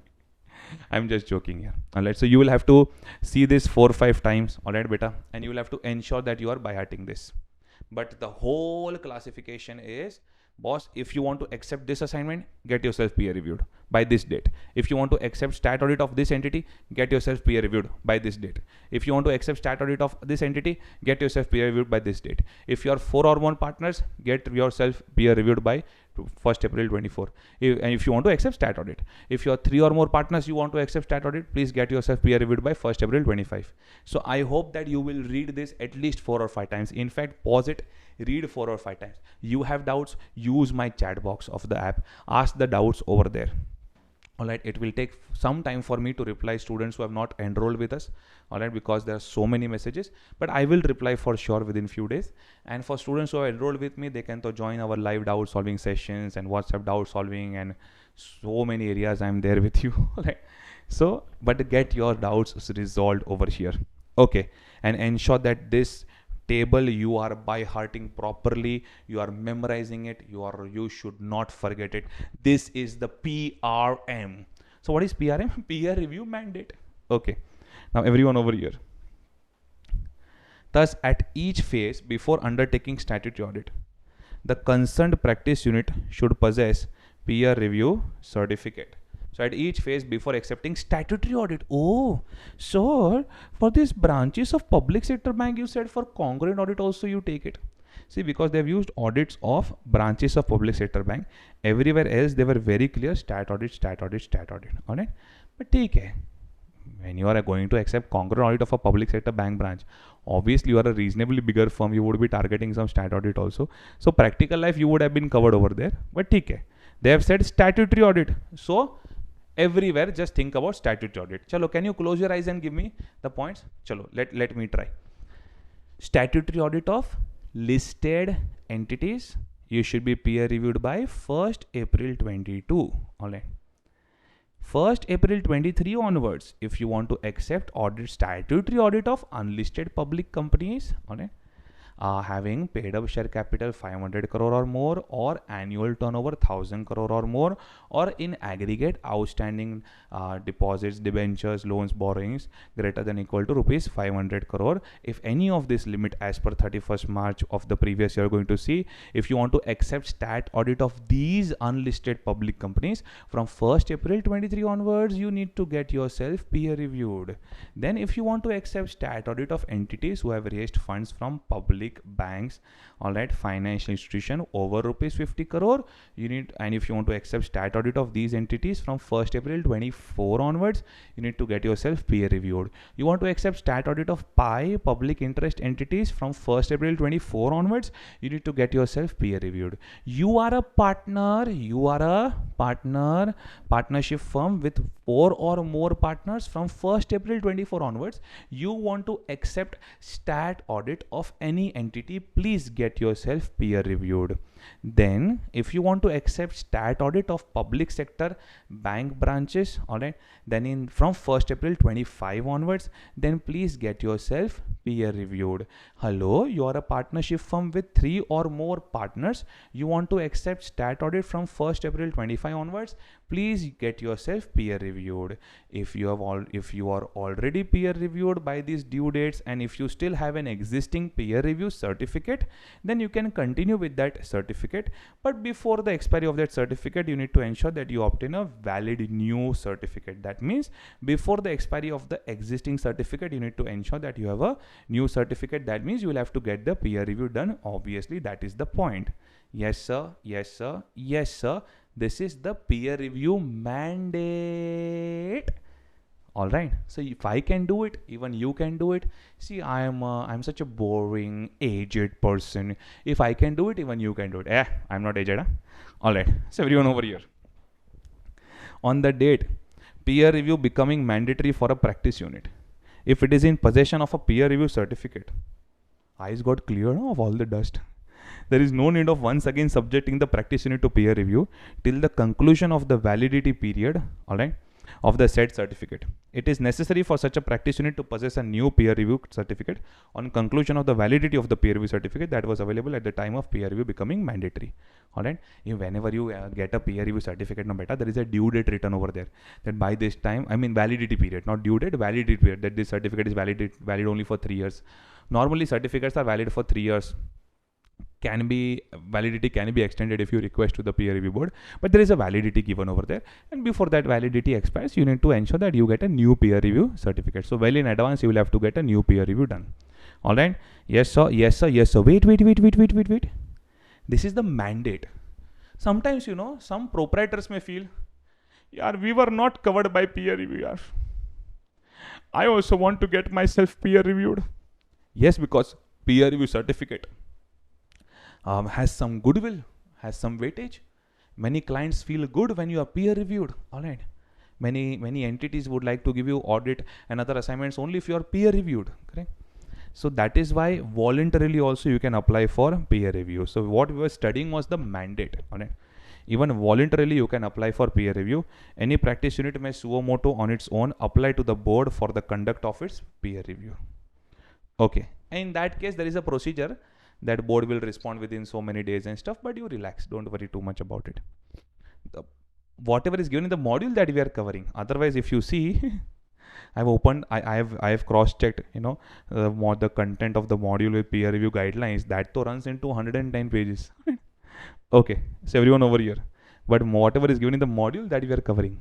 I'm just joking here. All right, so you will have to see this 4 or 5 times. All right, beta, and you will have to ensure that you are by hearting this. But the whole classification is, boss, if you want to accept this assignment, get yourself peer reviewed by this date. If you want to accept stat audit of this entity, get yourself peer reviewed by this date. If you want to accept stat audit of this entity, get yourself peer reviewed by this date. If you are 4 or more partners, get yourself peer reviewed by 1st April 24. And if you want to accept stat audit, if you are 3 or more partners, you want to accept stat audit, please get yourself peer reviewed by 1st April 25. So I hope that you will read this at least 4 or 5 times. In fact, pause it, read 4 or 5 times. You have doubts, use my chat box of the app, ask the doubts over there. All right, it will take some time for me to reply students who have not enrolled with us. All right, because there are so many messages, but I will reply for sure within few days. And for students who have enrolled with me, they can join our live doubt solving sessions and WhatsApp doubt solving, and so many areas I'm there with you. All right, so but get your doubts resolved over here. Okay, and ensure that this table you are by hearting properly, you are memorizing it, you should not forget it. This is the PRM. So what is PRM? Peer review mandate. Okay, now everyone over here, thus at each phase before undertaking statutory audit, the concerned practice unit should possess peer review certificate. So at each phase before accepting statutory audit. Oh, so for these branches of public sector bank, you said for congruent audit also you take it. See, because they've used audits of branches of public sector bank. Everywhere else they were very clear, stat audit. All right, but take care. When you are going to accept congruent audit of a public sector bank branch, obviously you are a reasonably bigger firm, you would be targeting some stat audit also. So practical life you would have been covered over there, but take care. They have said statutory audit. So everywhere just think about statutory audit. Chalo, can you close your eyes and give me the points? Chalo, let me try. Statutory audit of listed entities, you should be peer reviewed by 1st April 22. All right, 1st April 23 onwards, if you want to accept statutory audit of unlisted public companies, all right, having paid up share capital 500 crore or more, or annual turnover 1000 crore or more, or in aggregate outstanding deposits, debentures, loans, borrowings greater than equal to rupees 500 crore. If any of this limit as per 31st March of the previous year, going to see, if you want to accept stat audit of these unlisted public companies from 1st April 23 onwards, you need to get yourself peer reviewed. Then if you want to accept stat audit of entities who have raised funds from public banks, all right, financial institution over rupees 50 crore, you need, and if you want to accept stat audit of these entities from 1st April 24 onwards, you need to get yourself peer reviewed. You want to accept stat audit of PI, public interest entities, from 1st April 24 onwards, you need to get yourself peer reviewed. You are a partnership firm with 4 or more partners from 1st April 24 onwards, you want to accept stat audit of any entity, please get yourself peer reviewed. Then if you want to accept stat audit of public sector bank branches, all right, then in from 1st April 25 onwards, then please get yourself peer reviewed. Hello, you are a partnership firm with 3 or more partners, you want to accept stat audit from 1st April 25 onwards, please get yourself peer reviewed. If you are already peer reviewed by these due dates, and if you still have an existing peer review certificate, then you can continue with that certificate. But before the expiry of that certificate, you need to ensure that you obtain a valid new certificate. That means before the expiry of the existing certificate, you need to ensure that you have a new certificate. That means you will have to get the peer review done. Obviously, that is the point. Yes sir, yes sir, yes sir. This is the peer review mandate. All right, so if I can do it, even you can do it. See, I'm such a boring aged person. If I can do it, even you can do it. I'm not aged, huh? All right, so everyone over here, on the date peer review becoming mandatory for a practice unit, if it is in possession of a peer review certificate, eyes got cleared of all the dust. There is no need of once again subjecting the practice unit to peer review till the conclusion of the validity period, all right, of the said certificate. It is necessary for such a practice unit to possess a new peer review certificate on conclusion of the validity of the peer review certificate that was available at the time of peer review becoming mandatory. All right, whenever you get a peer review certificate, no matter, there is a due date written over there, that by this time, I mean validity period, not due date, validity period, that this certificate is valid only for 3 years. Normally certificates are valid for 3 years. Validity can be extended if you request to the peer review board, but there is a validity given over there, and before that validity expires, you need to ensure that you get a new peer review certificate. So well in advance you will have to get a new peer review done. All right, yes sir, yes sir, yes sir. Wait, this is the mandate. Sometimes, you know, some proprietors may feel, yeah, we were not covered by peer review, yaar. I also want to get myself peer reviewed. Yes, because peer review certificate has some goodwill, has some weightage. Many clients feel good when you are peer reviewed. All right, many entities would like to give you audit and other assignments only if you are peer reviewed, correct? So that is why voluntarily also you can apply for peer review. So what we were studying was the mandate. All right, even voluntarily you can apply for peer review. Any practice unit may suo motu on its own apply to the board for the conduct of its peer review. Okay, and in that case there is a procedure that board will respond within so many days and stuff, but you relax, don't worry too much about it. Whatever is given in the module that we are covering. Otherwise, if you see, I've opened, I have cross-checked, you know, the content of the module with peer review guidelines, that to runs into 110 pages. Okay, so everyone over here, but whatever is given in the module that we are covering.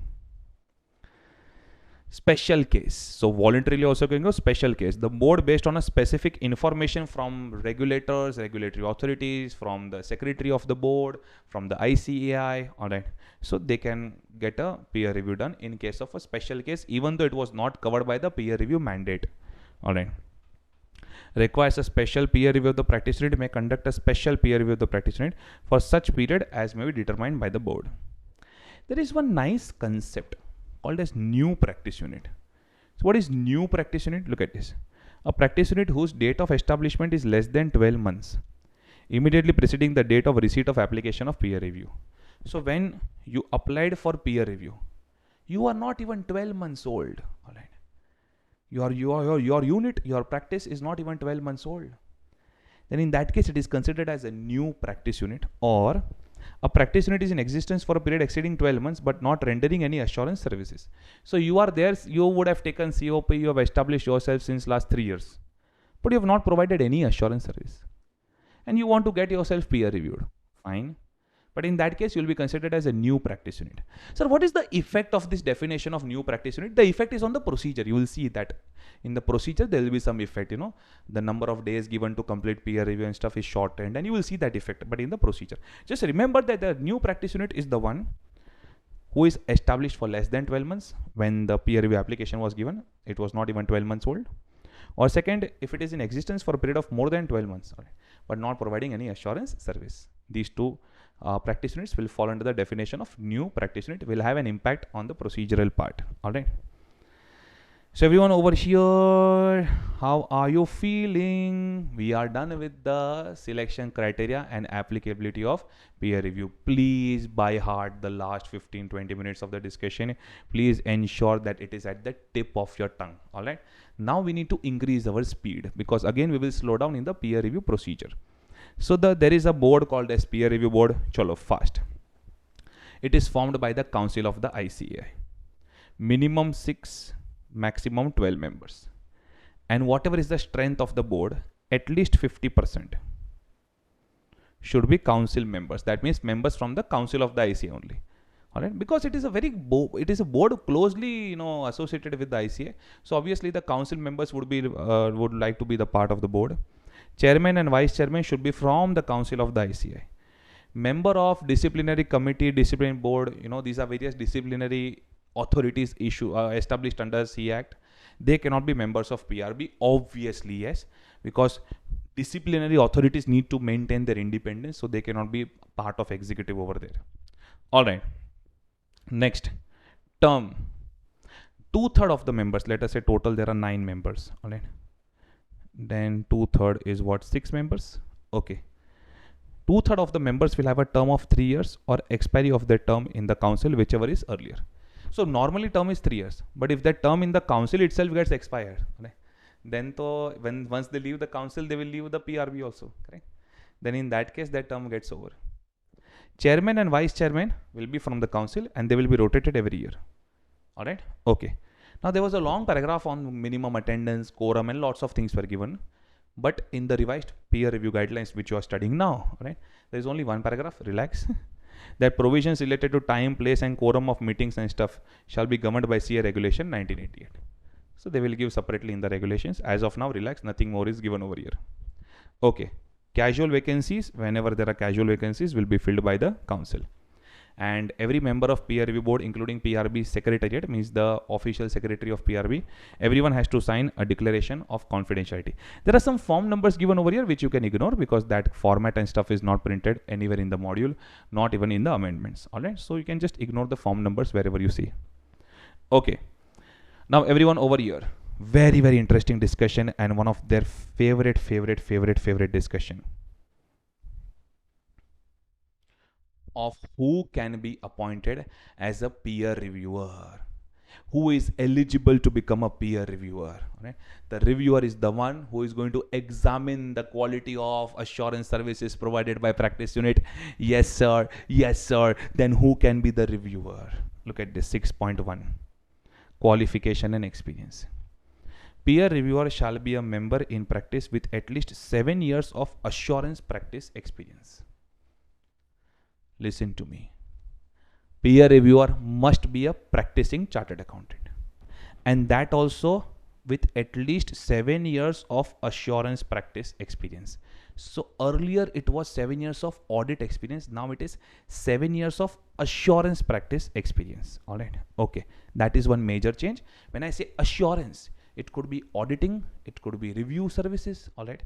Special case. So voluntarily also going to special case. The board, based on a specific information from regulators, regulatory authorities, from the secretary of the board, from the ICAI, all right. So they can get a peer review done in case of a special case, even though it was not covered by the peer review mandate. All right. Requires a special peer review of the practice unit, may conduct a special peer review of the practice unit for such period as may be determined by the board. There is one nice concept called as new practice unit. So what is new practice unit? Look at this. A practice unit whose date of establishment is less than 12 months, immediately preceding the date of receipt of application of peer review. So when you applied for peer review, you are not even 12 months old. All right. Your unit, your practice is not even 12 months old. then in that case it is considered as a new practice unit, or a practice unit is in existence for a period exceeding 12 months but not rendering any assurance services. So you are there, you would have taken COP, you have established yourself since last 3 years, but you have not provided any assurance service, and you want to get yourself peer reviewed. Fine. But in that case, you will be considered as a new practice unit. Sir, what is the effect of this definition of new practice unit? The effect is on the procedure. You will see that in the procedure, there will be some effect, the number of days given to complete peer review and stuff is shortened, and you will see that effect. But in the procedure, just remember that the new practice unit is the one who is established for less than 12 months. When the peer review application was given, it was not even 12 months old. Or second, if it is in existence for a period of more than 12 months, but not providing any assurance service. These two practice units will fall under the definition of new practice unit, will have an impact on the procedural part. All right. So everyone over here, how are you feeling? We are done with the selection criteria and applicability of peer review. Please by heart the last 15-20 minutes of the discussion. Please ensure that it is at the tip of your tongue. All right. Now we need to increase our speed, because again we will slow down in the peer review procedure. So there is a board called as peer review board. Chalo fast. It is formed by the council of the ICAI. Minimum 6, maximum 12 members. And whatever is the strength of the board, at least 50% should be council members. That means members from the council of the ICAI only. All right, because it is a a board closely associated with the ICAI. So obviously the council members would like to be the part of the board. Chairman and vice chairman should be from the council of the ICAI. Member of disciplinary committee, discipline board, these are various disciplinary authorities established under C Act. They cannot be members of PRB. Obviously, yes, because disciplinary authorities need to maintain their independence, so they cannot be part of executive over there. All right. Next, term. 2/3 of the members, let us say total there are 9 members. All right. Then 2/3 is what? 6 members. Okay. 2/3 of the members will have a term of 3 years or expiry of their term in the council, whichever is earlier. So normally term is 3 years, but if that term in the council itself gets expired, right, then once they leave the council, they will leave the PRB also, correct? Then in that case, that term gets over. Chairman and vice chairman will be from the council, and they will be rotated every year. All right. Okay. Now there was a long paragraph on minimum attendance, quorum, and lots of things were given. But in the revised peer review guidelines, which you are studying now, right, there is only one paragraph. Relax. That provisions related to time, place, and quorum of meetings and stuff shall be governed by CA Regulation 1988. So they will give separately in the regulations. As of now, relax. Nothing more is given over here. Okay. Casual vacancies, whenever there are casual vacancies, will be filled by the council. And every member of peer review board, including PRB secretariat, means the official secretary of PRB, everyone has to sign a declaration of confidentiality. There are some form numbers given over here which you can ignore, because that format and stuff is not printed anywhere in the module, not even in the amendments. All right, so you can just ignore the form numbers wherever you see. Okay, now everyone over here, very, very interesting discussion, and one of their favorite discussion of who can be appointed as a peer reviewer, who is eligible to become a peer reviewer. Right? The reviewer is the one who is going to examine the quality of assurance services provided by practice unit. Yes sir, yes sir. Then who can be the reviewer? Look at this 6.1, qualification and experience. Peer reviewer shall be a member in practice with at least 7 years of assurance practice experience. Listen to me. Peer reviewer must be a practicing chartered accountant, and that also with at least 7 years of assurance practice experience. So earlier it was 7 years of audit experience. Now it is 7 years of assurance practice experience. All right. Okay. That is one major change. When I say assurance, it could be auditing, it could be review services. All right.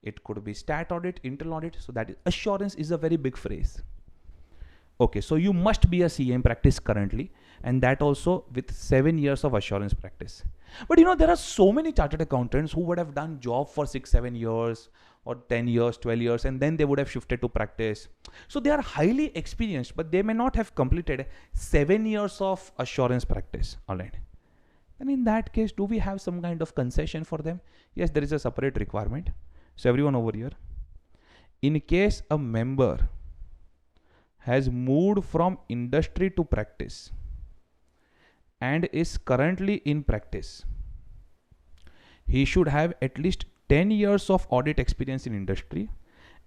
It could be stat audit, internal audit. So that is, assurance is a very big phrase. Okay, so you must be a CA in practice currently, and that also with 7 years of assurance practice. But there are so many chartered accountants who would have done job for 6-7 years or 10 years, 12 years, and then they would have shifted to practice. So they are highly experienced, but they may not have completed 7 years of assurance practice. All right. And in that case, do we have some kind of concession for them? Yes, there is a separate requirement. So everyone over here, In case a member has moved from industry to practice and is currently in practice, he should have at least 10 years of audit experience in industry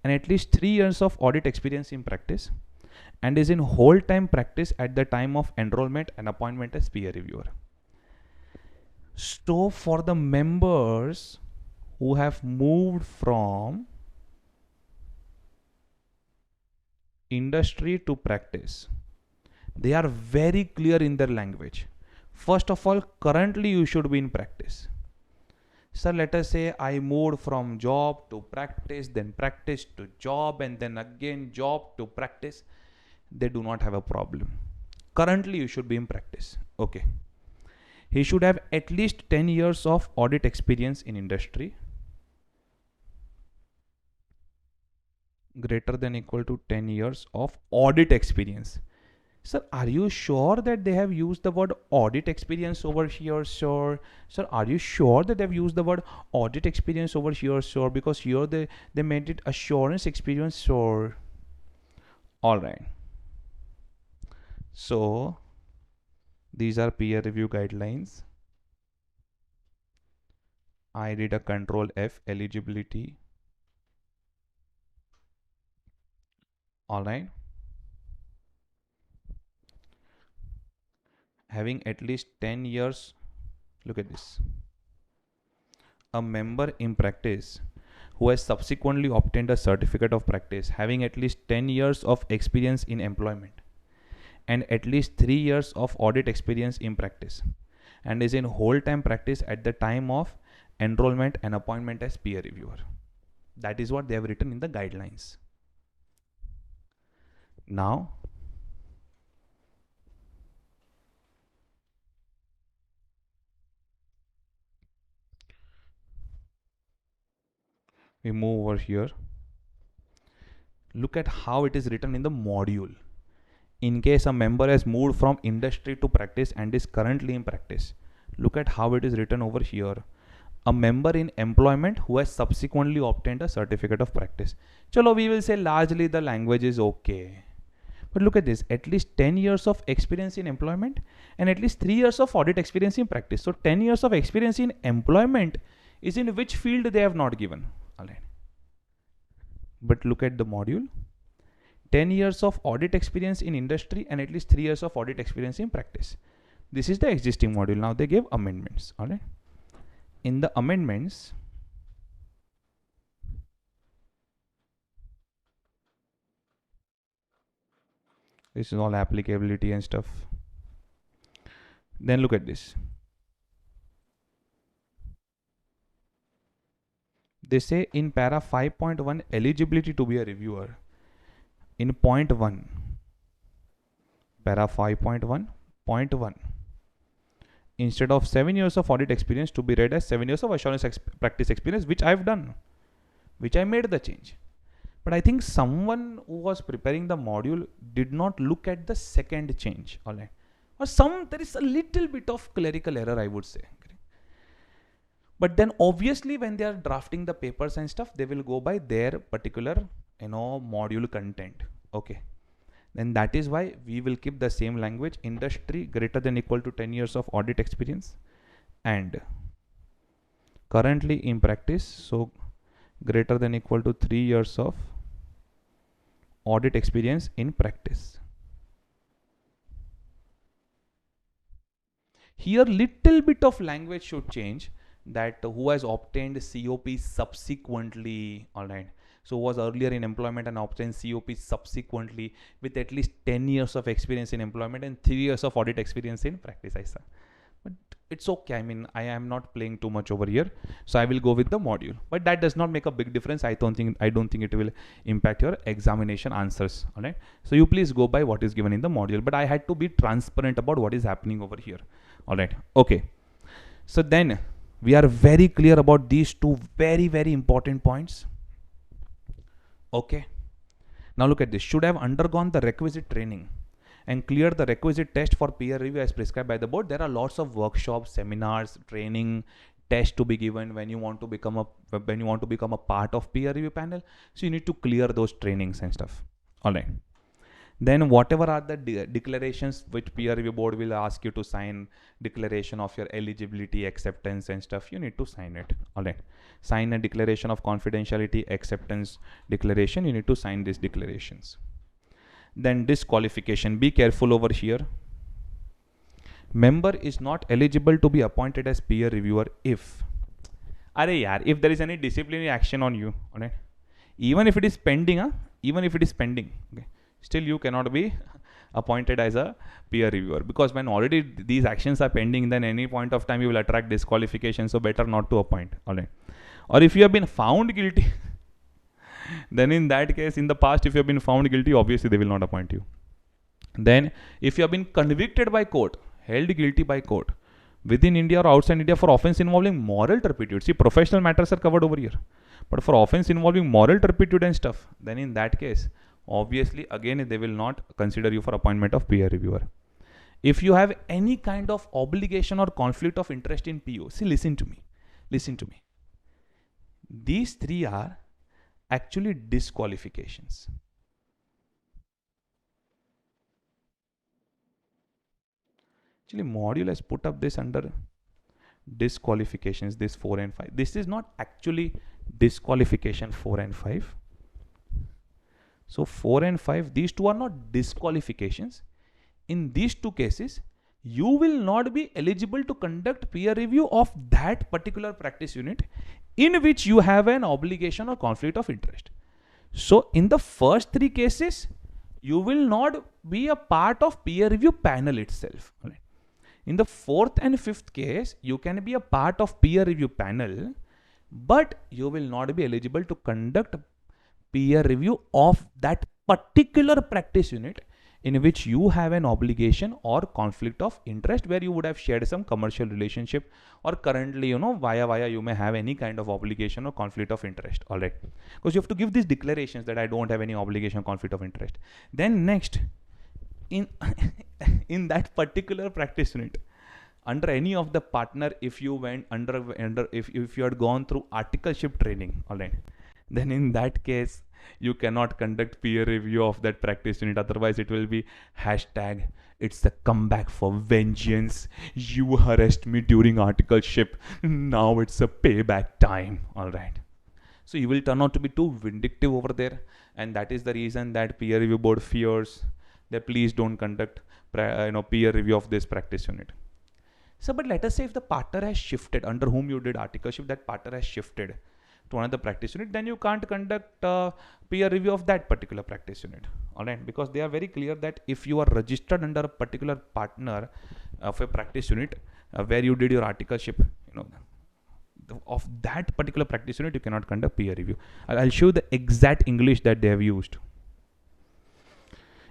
and at least 3 years of audit experience in practice, and is in whole time practice at the time of enrollment and appointment as peer reviewer. So for the members who have moved from industry to practice, they are very clear in their language. First of all, currently you should be in practice. So let us say I moved from job to practice, then practice to job, and then again job to practice. They do not have a problem. Currently you should be in practice. Okay. He should have at least 10 years of audit experience in industry, greater than equal to 10 years of audit experience. Sir, are you sure that they have used the word audit experience over here, sir? Sir, are you sure that they've used the word audit experience over here, sir? Because here they made it assurance experience, sir. All right. So these are peer review guidelines. I did a control F, eligibility. All right. Having at least 10 years, look at this. A member in practice who has subsequently obtained a certificate of practice, having at least 10 years of experience in employment and at least 3 years of audit experience in practice, and is in whole time practice at the time of enrollment and appointment as peer reviewer. That is what they have written in the guidelines. Now we move over here. Look at how it is written in the module. In case a member has moved from industry to practice and is currently in practice, look at how it is written over here. A member in employment who has subsequently obtained a certificate of practice. Chalo, we will say largely the language is okay. But look at this, at least 10 years of experience in employment and at least 3 years of audit experience in practice. So 10 years of experience in employment is in which field they have not given. All right. But look at the module. 10 years of audit experience in industry and at least 3 years of audit experience in practice. This is the existing module. Now they gave amendments. All right. In the amendments, this is all applicability and stuff. Then look at this. They say in para 5.1 eligibility to be a reviewer. In point 1, para 5.1, point 1, instead of 7 years of audit experience to be read as 7 years of assurance practice experience, which I've done, which I made the change. But I think someone who was preparing the module did not look at the second change. All right. Or there is a little bit of clerical error, I would say. But then obviously when they are drafting the papers and stuff, they will go by their particular, module content. Okay. Then that is why we will keep the same language: industry greater than equal to 10 years of audit experience and currently in practice, so greater than equal to 3 years of audit experience in practice. Here little bit of language should change, that who has obtained COP subsequently. All right. So was earlier in employment and obtained COP subsequently with at least 10 years of experience in employment and 3 years of audit experience in practice. I saw. But it's okay. I mean, I am not playing too much over here, so I will go with the module. But that does not make a big difference. I don't think it will impact your examination answers. All right. So you please go by what is given in the module. But I had to be transparent about what is happening over here. All right. Okay. So then we are very clear about these two very, very important points. Okay. Now look at this. Should have undergone the requisite training and cleared the requisite test for peer review as prescribed by the board. There are lots of workshops, seminars, training, test to be given when you want to become a part of peer review panel. So you need to clear those trainings and stuff. All right. Then whatever are the declarations which peer review board will ask you to sign, declaration of your eligibility, acceptance and stuff, you need to sign it. All right. Sign a declaration of confidentiality, acceptance declaration. You need to sign these declarations. Then disqualification. Be careful over here. Member is not eligible to be appointed as peer reviewer if if there is any disciplinary action on you. All right. Even if it is pending, okay, still you cannot be appointed as a peer reviewer, because when already these actions are pending, then any point of time you will attract disqualification. So better not to appoint. All right. Or if you have been found guilty, then in that case, in the past, if you have been found guilty, obviously they will not appoint you. Then if you have been convicted by court, held guilty by court, within India or outside India, for offense involving moral turpitude. See, professional matters are covered over here. But for offense involving moral turpitude and stuff, then in that case, obviously, again, they will not consider you for appointment of peer reviewer. If you have any kind of obligation or conflict of interest in PO, see, listen to me. These three are actually disqualifications. Actually, module has put up this under disqualifications, this 4 and 5. This is not actually disqualification 4 and 5. So 4 and 5, these two are not disqualifications. In these two cases, you will not be eligible to conduct peer review of that particular practice unit in which you have an obligation or conflict of interest. So in the first three cases, you will not be a part of peer review panel itself. Right? In the fourth and fifth case, you can be a part of peer review panel, but you will not be eligible to conduct peer review of that particular practice unit in which you have an obligation or conflict of interest, where you would have shared some commercial relationship, or currently, via you may have any kind of obligation or conflict of interest. All right. Because you have to give these declarations that I don't have any obligation or conflict of interest. Then next, in that particular practice unit, under any of the partner, if you went if you had gone through articleship training, all right, then in that case, you cannot conduct peer review of that practice unit. Otherwise, it will be hashtag, it's a comeback for vengeance. You harassed me during articleship. Now it's a payback time. All right. So you will turn out to be too vindictive over there. And that is the reason that peer review board fears that please don't conduct peer review of this practice unit. So, but let us say if the partner has shifted, under whom you did articleship, that partner has shifted to another practice unit, then you can't conduct peer review of that particular practice unit. All right, because they are very clear that if you are registered under a particular partner of a practice unit where you did your articleship, of that particular practice unit, you cannot conduct peer review. I'll show you the exact English that they have used.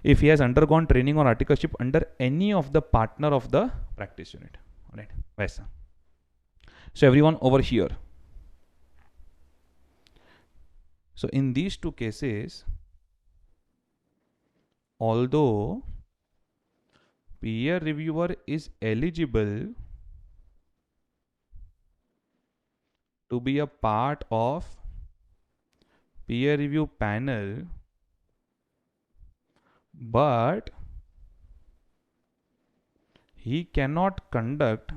If he has undergone training or articleship under any of the partner of the practice unit. All right, Vaisa. So everyone over here. So in these two cases, although peer reviewer is eligible to be a part of peer review panel, but he cannot conduct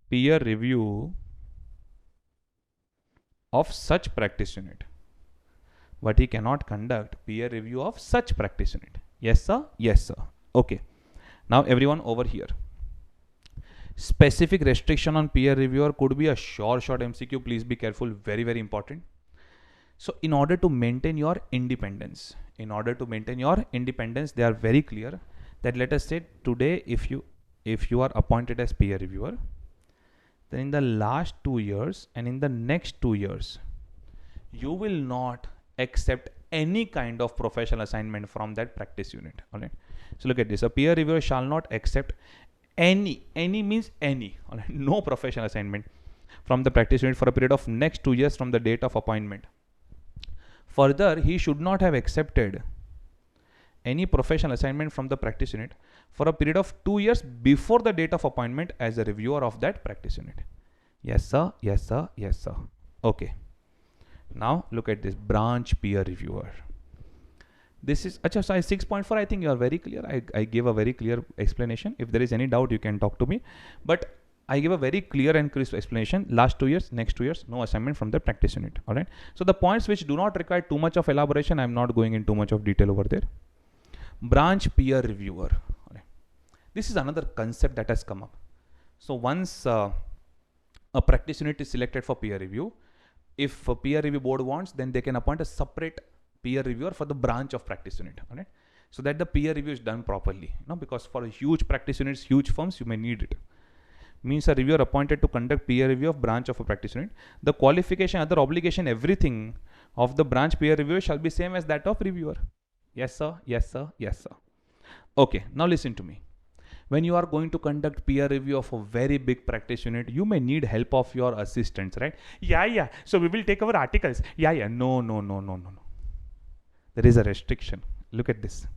peer review of such practice unit. But he cannot conduct peer review of such practice unit. Yes, sir? Yes, sir. Okay. Now everyone over here. Specific restriction on peer reviewer could be a short MCQ. Please be careful. Very, very important. So in order to maintain your independence, they are very clear that, let us say today, if you are appointed as peer reviewer, then in the last 2 years and in the next 2 years, you will not accept any kind of professional assignment from that practice unit. All right. So look at this. A peer reviewer shall not accept any means any, all right, no professional assignment from the practice unit for a period of next 2 years from the date of appointment. Further, he should not have accepted any professional assignment from the practice unit for a period of 2 years before the date of appointment as a reviewer of that practice unit. Yes sir, yes sir, yes sir. Okay. Now look at this branch peer reviewer. This is acha, so 6.4. I think you are very clear. I gave a very clear explanation. If there is any doubt, you can talk to me. But I give a very clear and crisp explanation. Last 2 years, next 2 years, no assignment from the practice unit. All right. So the points which do not require too much of elaboration, I'm not going into too much of detail over there. Branch peer reviewer. All right. This is another concept that has come up. So once a practice unit is selected for peer review, if a peer review board wants, then they can appoint a separate peer reviewer for the branch of practice unit. All right. So that the peer review is done properly. Because for a huge practice units, huge firms, you may need it. Means a reviewer appointed to conduct peer review of branch of a practice unit. The qualification, other obligation, everything of the branch peer reviewer shall be same as that of reviewer. Yes sir, yes sir, yes sir. Okay, now listen to me. When you are going to conduct peer review of a very big practice unit, you may need help of your assistants, right? Yeah. So we will take our articles. Yeah. No. There is a restriction. Look at this.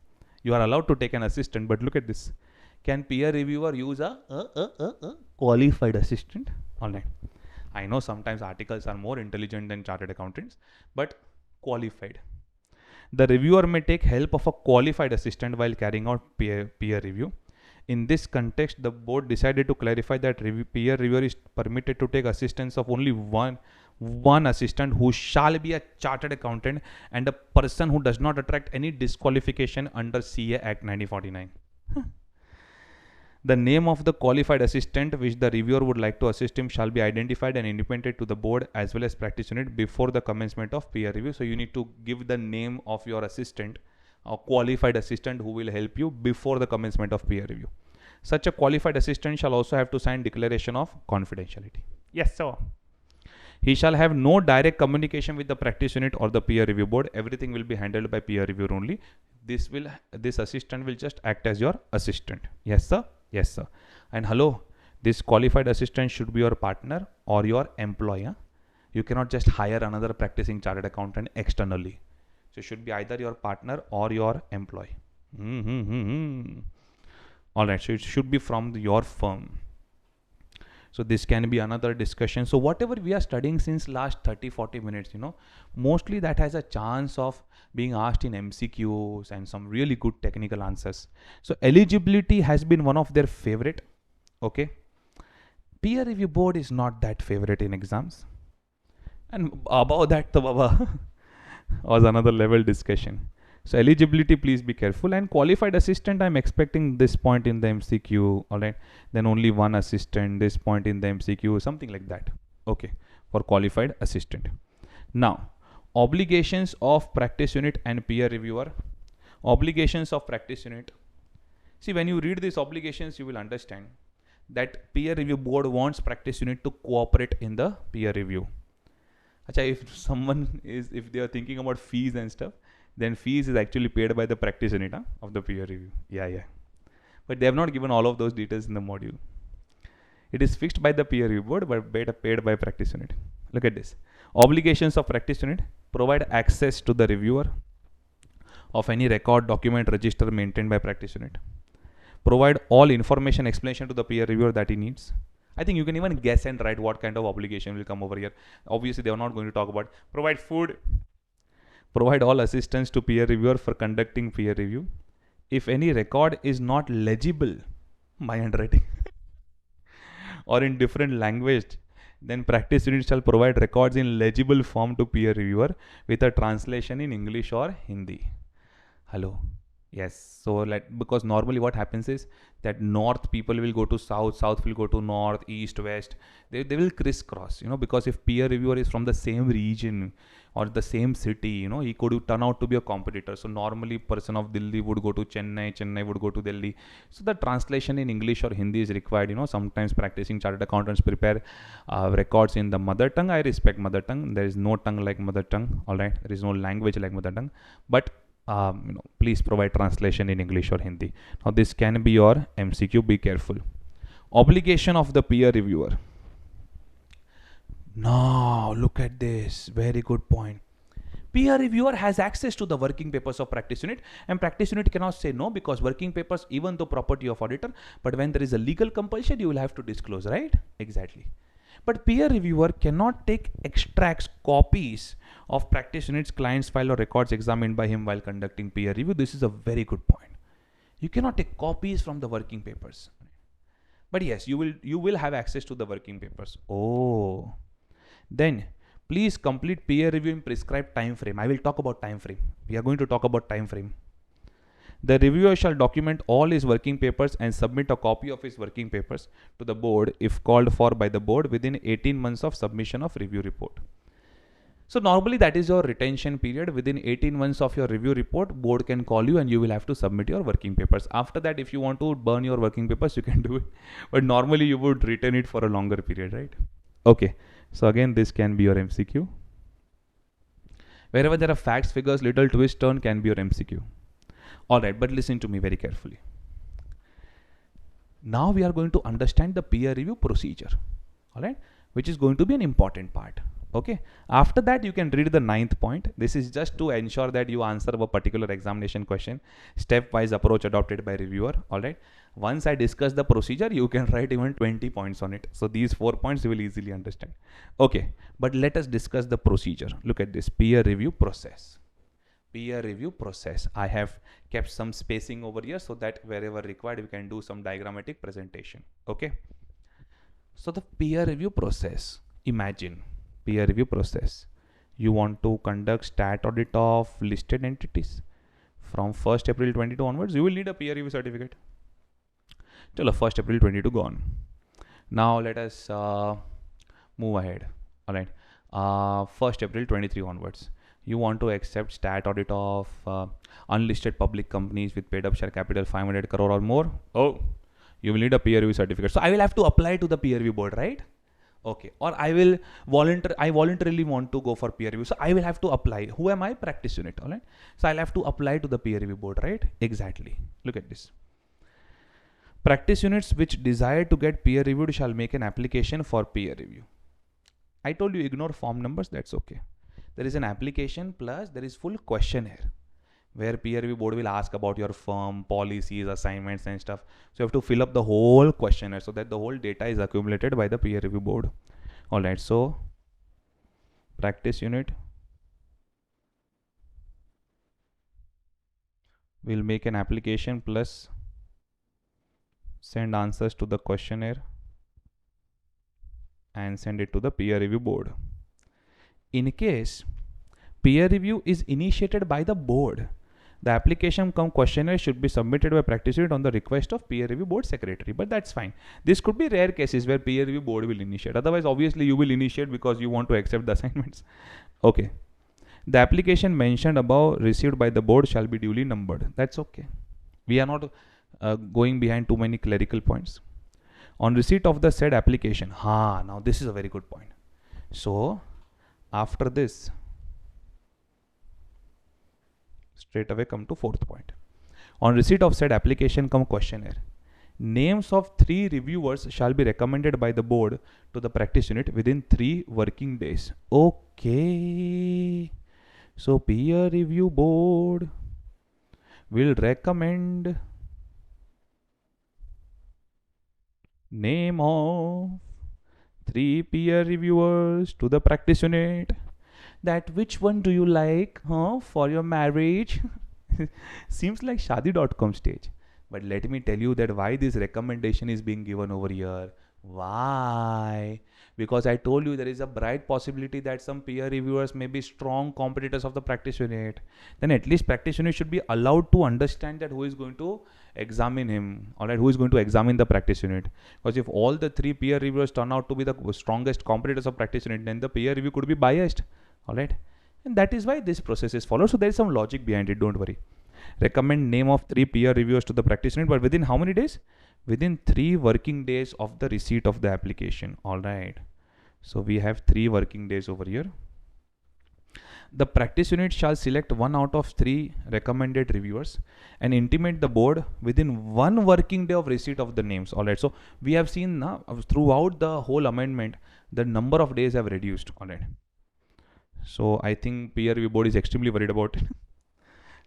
You are allowed to take an assistant, but look at this. Can peer reviewer use a qualified assistant? All right. I know sometimes articles are more intelligent than chartered accountants, but qualified. The reviewer may take help of a qualified assistant while carrying out peer review. In this context, the board decided to clarify that peer reviewer is permitted to take assistance of only one assistant who shall be a chartered accountant and a person who does not attract any disqualification under CA Act 1949. The name of the qualified assistant which the reviewer would like to assist him shall be identified and intimated to the board as well as practice unit before the commencement of peer review. So you need to give the name of your assistant, a qualified assistant who will help you before the commencement of peer review. Such a qualified assistant shall also have to sign declaration of confidentiality. Yes sir. He shall have no direct communication with the practice unit or the peer review board. Everything will be handled by peer reviewer only. This assistant will just act as your assistant. Yes sir. Yes sir. And hello, this qualified assistant should be your partner or your employer. You cannot just hire another practicing chartered accountant externally. So it should be either your partner or your employee. All right. So it should be from your firm. So this can be another discussion. So whatever we are studying since last 30-40 minutes, mostly that has a chance of being asked in MCQs and some really good technical answers. So eligibility has been one of their favorite. Okay. Peer review board is not that favorite in exams. And above that, Baba was another level discussion. So eligibility, please be careful. And qualified assistant, I'm expecting this point in the MCQ. All right. Then only one assistant, this point in the MCQ, something like that. Okay. For qualified assistant. Now, obligations of practice unit and peer reviewer. Obligations of practice unit. See, when you read these obligations, you will understand that peer review board wants practice unit to cooperate in the peer review. Achha, if they are thinking about fees and stuff, then fees is actually paid by the practice unit of the peer review. Yeah. But they have not given all of those details in the module. It is fixed by the peer review board, but paid by practice unit. Look at this. Obligations of practice unit: provide access to the reviewer of any record, document, register maintained by practice unit. Provide all information, explanation to the peer reviewer that he needs. I think you can even guess and write what kind of obligation will come over here. Obviously, they are not going to talk about provide food. Provide all assistance to peer reviewer for conducting peer review. If any record is not legible, my handwriting, or in different language, then practice unit shall provide records in legible form to peer reviewer with a translation in English or Hindi. Hello. Yes. So because normally what happens is that north people will go to south, south will go to north, east, west. They will crisscross, because if peer reviewer is from the same region or the same city, he could turn out to be a competitor. So normally person of Delhi would go to Chennai would go to Delhi. So the translation in English or Hindi is required. Sometimes practicing chartered accountants prepare records in the mother tongue. I respect mother tongue. There is no tongue like mother tongue. All right. There is no language like mother tongue. But please provide translation in English or Hindi. Now this can be your MCQ. Be careful. Obligation of the peer reviewer. Now look at this. Very good point. Peer reviewer has access to the working papers of practice unit, and practice unit cannot say no, because working papers, even though property of auditor, but when there is a legal compulsion, you will have to disclose, right? Exactly. But peer reviewer cannot take extracts, copies of practice unit's client's file or records examined by him while conducting peer review. This is a very good point. You cannot take copies from the working papers. But yes, you will have access to the working papers. Oh. Then please complete peer review in prescribed time frame. I will talk about time frame. We are going to talk about time frame. The reviewer shall document all his working papers and submit a copy of his working papers to the board if called for by the board within 18 months of submission of review report. So normally that is your retention period. Within 18 months of your review report, board can call you and you will have to submit your working papers. After that, if you want to burn your working papers, you can do it. But normally you would retain it for a longer period, right? Okay. So again, this can be your MCQ. Wherever there are facts, figures, little twist turn can be your MCQ. Alright, but listen to me very carefully. Now we are going to understand the peer review procedure. Alright, which is going to be an important part. Okay, after that you can read the 9th point. This is just to ensure that you answer a particular examination question, stepwise approach adopted by reviewer. All right, once I discuss the procedure, you can write even 20 points on it. So these 4 points you will easily understand. Okay, but let us discuss the procedure. Look at this peer review process. Peer review process. I have kept some spacing over here so that wherever required we can do some diagrammatic presentation. Okay, so the peer review process. Imagine peer review process. You want to conduct stat audit of listed entities from 1st April 22 onwards. You will need a peer review certificate. Chalo, 1st April 22 gone. Now let us move ahead. All right. 1st April 23 onwards. You want to accept stat audit of unlisted public companies with paid up share capital 500 crore or more. Oh, you will need a peer review certificate. So I will have to apply to the peer review board, right? Okay, or I voluntarily want to go for peer review. So I will have to apply. Who am I? Practice unit. All right. So I'll have to apply to the peer review board, right? Exactly. Look at this. Practice units which desire to get peer reviewed shall make an application for peer review. I told you ignore form numbers. That's okay. There is an application plus there is full questionnaire where peer review board will ask about your firm, policies, assignments and stuff. So you have to fill up the whole questionnaire so that the whole data is accumulated by the peer review board. All right, so practice unit will make an application plus send answers to the questionnaire and send it to the peer review board. In case peer review is initiated by the board, the application cum questionnaire should be submitted by practice unit on the request of peer review board secretary. But that's fine. This could be rare cases where peer review board will initiate. Otherwise, obviously, you will initiate because you want to accept the assignments. Okay. The application mentioned above received by the board shall be duly numbered. That's okay. We are not going behind too many clerical points. On receipt of the said application. Now this is a very good point. So, after this, straight away come to 4th point. On receipt of said application cum questionnaire, names of 3 reviewers shall be recommended by the board to the practice unit within 3 working days. Okay. So peer review board will recommend name of 3 peer reviewers to the practice unit. That which one do you like for your marriage? Seems like shadi.com stage. But let me tell you that why this recommendation is being given over here. Why? Because I told you there is a bright possibility that some peer reviewers may be strong competitors of the practice unit. Then at least practice unit should be allowed to understand that who is going to examine him. Alright, who is going to examine the practice unit. Because if all the 3 peer reviewers turn out to be the strongest competitors of practice unit, then the peer review could be biased. Alright, and that is why this process is followed. So there is some logic behind it, don't worry. Recommend name of 3 peer reviewers to the practice unit, but within how many days? Within 3 working days of the receipt of the application. Alright, so we have 3 working days over here. The practice unit shall select 1 out of 3 recommended reviewers and intimate the board within 1 working day of receipt of the names. Alright, so we have seen now throughout the whole amendment, the number of days have reduced. Alright. So I think peer review board is extremely worried about it.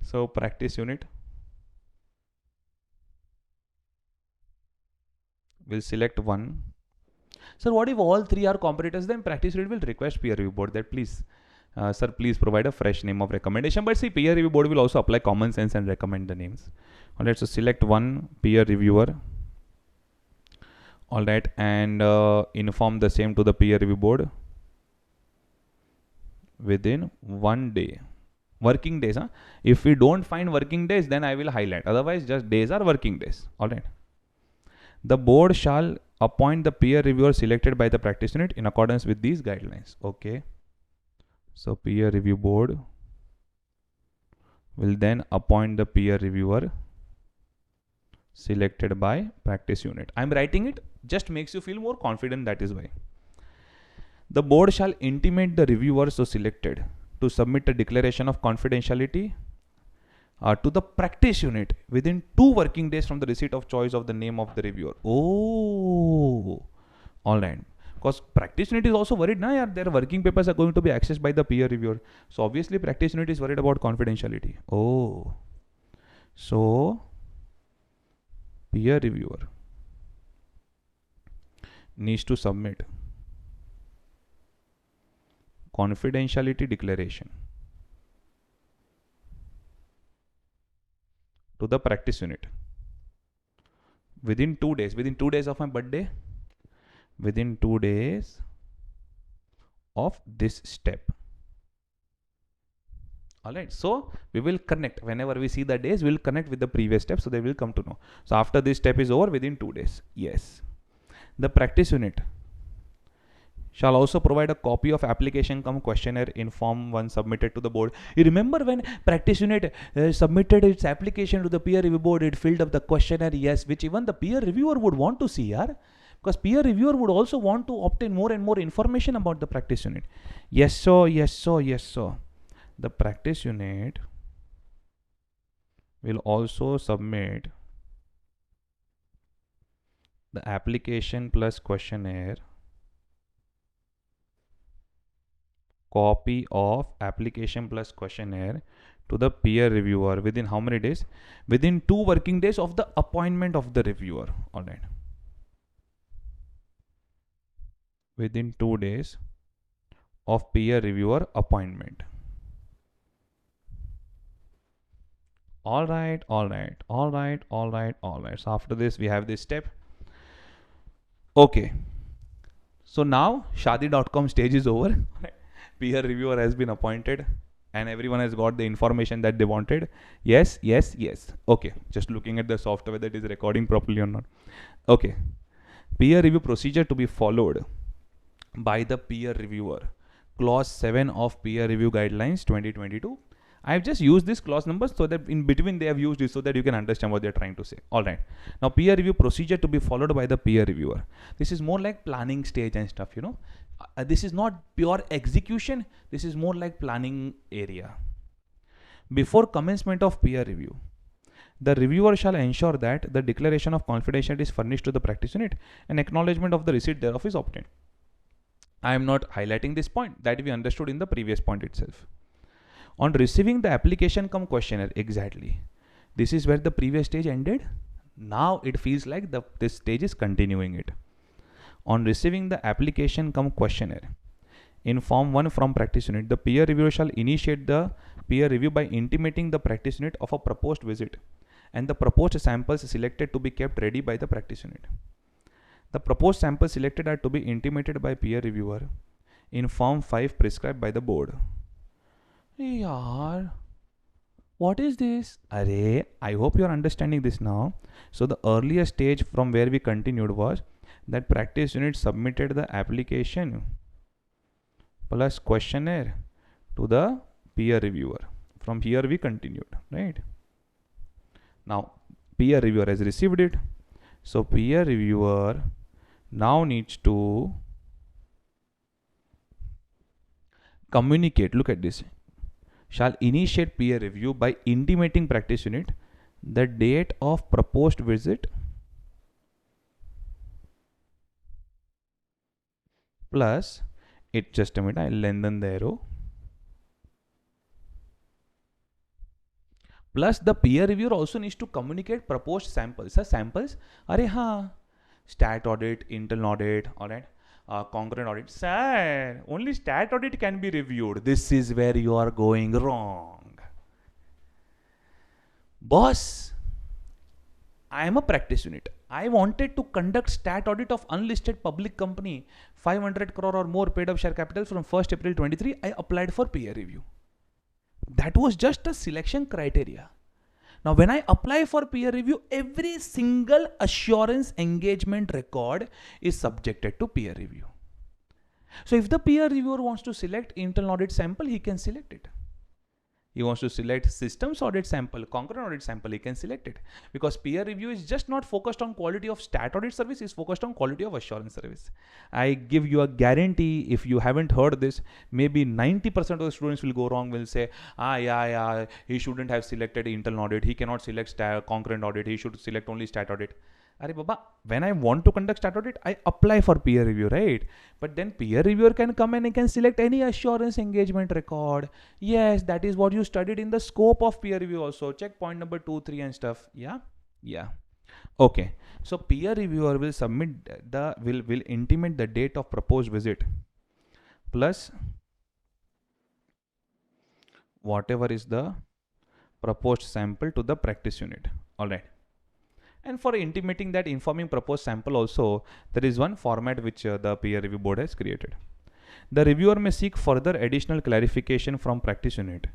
So practice unit will select one. Sir, what if all three are competitors? Then practice unit will request peer review board that please, sir, please provide a fresh name of recommendation. But see, peer review board will also apply common sense and recommend the names. All right, so select one peer reviewer. All right, and inform the same to the peer review board within 1 day. Working days, huh? If we don't find working days, then I will highlight. Otherwise, just days are working days. All right. The board shall appoint the peer reviewer selected by the practice unit in accordance with these guidelines. Okay. So peer review board will then appoint the peer reviewer selected by practice unit. I'm writing it, just makes you feel more confident, that is why. The board shall intimate the reviewer so selected to submit a declaration of confidentiality to the practice unit within 2 working days from the receipt of choice of the name of the reviewer. Oh, all right. Because practice unit is also worried, na, yaar, their working papers are going to be accessed by the peer reviewer. So obviously practice unit is worried about confidentiality. Oh, so peer reviewer needs to submit confidentiality declaration to the practice unit within 2 days. Within 2 days of my birthday, within 2 days of this step. All right, so we will connect whenever we see the days, we will connect with the previous step, so they will come to know. So after this step is over, within 2 days. Yes, the practice unit shall also provide a copy of application cum questionnaire in form 1 submitted to the board. You remember when practice unit submitted its application to the peer review board, it filled up the questionnaire, yes, which even the peer reviewer would want to see, yaar, because peer reviewer would also want to obtain more and more information about the practice unit. Yes, so, yes, so, yes, so. The practice unit will also submit the application plus questionnaire, copy of application plus questionnaire to the peer reviewer within how many days? Within 2 working days of the appointment of the reviewer. All right. Within 2 days of peer reviewer appointment. All right, all right, all right, all right, all right. So after this, we have this step. Okay. So now Shadi.com stage is over. Peer reviewer has been appointed and everyone has got the information that they wanted. Yes, yes, yes. Okay. Just looking at the software that is recording properly or not. Okay. Peer review procedure to be followed by the peer reviewer. Clause 7 of peer review guidelines 2022. I've just used this clause numbers so that in between they have used it so that you can understand what they're trying to say. All right. Now peer review procedure to be followed by the peer reviewer. This is more like planning stage and stuff, you know. This is not pure execution. This is more like planning area. Before commencement of peer review, the reviewer shall ensure that the declaration of confidentiality is furnished to the practice unit and acknowledgement of the receipt thereof is obtained. I am not highlighting this point, that we understood in the previous point itself. On receiving the application cum questionnaire, exactly. This is where the previous stage ended. Now it feels like this stage is continuing it. On receiving the application cum questionnaire in form 1 from practice unit, the peer reviewer shall initiate the peer review by intimating the practice unit of a proposed visit and the proposed samples selected to be kept ready by the practice unit. The proposed samples selected are to be intimated by peer reviewer in form 5 prescribed by the board. Yaar, what is this? Array, I hope you are understanding this now. So the earlier stage from where we continued was that practice unit submitted the application plus questionnaire to the peer reviewer. From here we continued, right? Now peer reviewer has received it. So peer reviewer now needs to communicate. Look at this. Shall initiate peer review by intimating practice unit the date of proposed visit plus, it just a minute, I'll lengthen the arrow. Plus the peer reviewer also needs to communicate proposed samples. Sir, samples? Are हाँ, stat audit, internal audit, alright, concurrent audit. Sir, only stat audit can be reviewed. This is where you are going wrong. Boss, I am a practice unit. I wanted to conduct stat audit of unlisted public company, 500 crore or more paid up share capital from 1st April 23. I applied for peer review. That was just a selection criteria. Now, when I apply for peer review, every single assurance engagement record is subjected to peer review. So if the peer reviewer wants to select internal audit sample, he can select it. He wants to select systems audit sample, concurrent audit sample, he can select it. Because peer review is just not focused on quality of stat audit service, it's focused on quality of assurance service. I give you a guarantee, if you haven't heard this, maybe 90% of the students will go wrong, will say, yeah, he shouldn't have selected internal audit, he cannot select concurrent audit, he should select only stat audit. Arey Baba, when I want to conduct stat audit, I apply for peer review, right? But then peer reviewer can come and he can select any assurance engagement record. Yes, that is what you studied in the scope of peer review also. Check point number 2, 3 and stuff. Yeah. Okay. So peer reviewer will submit will intimate the date of proposed visit plus whatever is the proposed sample to the practice unit. All right. And for intimating that informing proposed sample also, there is one format which the peer review board has created. The reviewer may seek further additional clarification from practice unit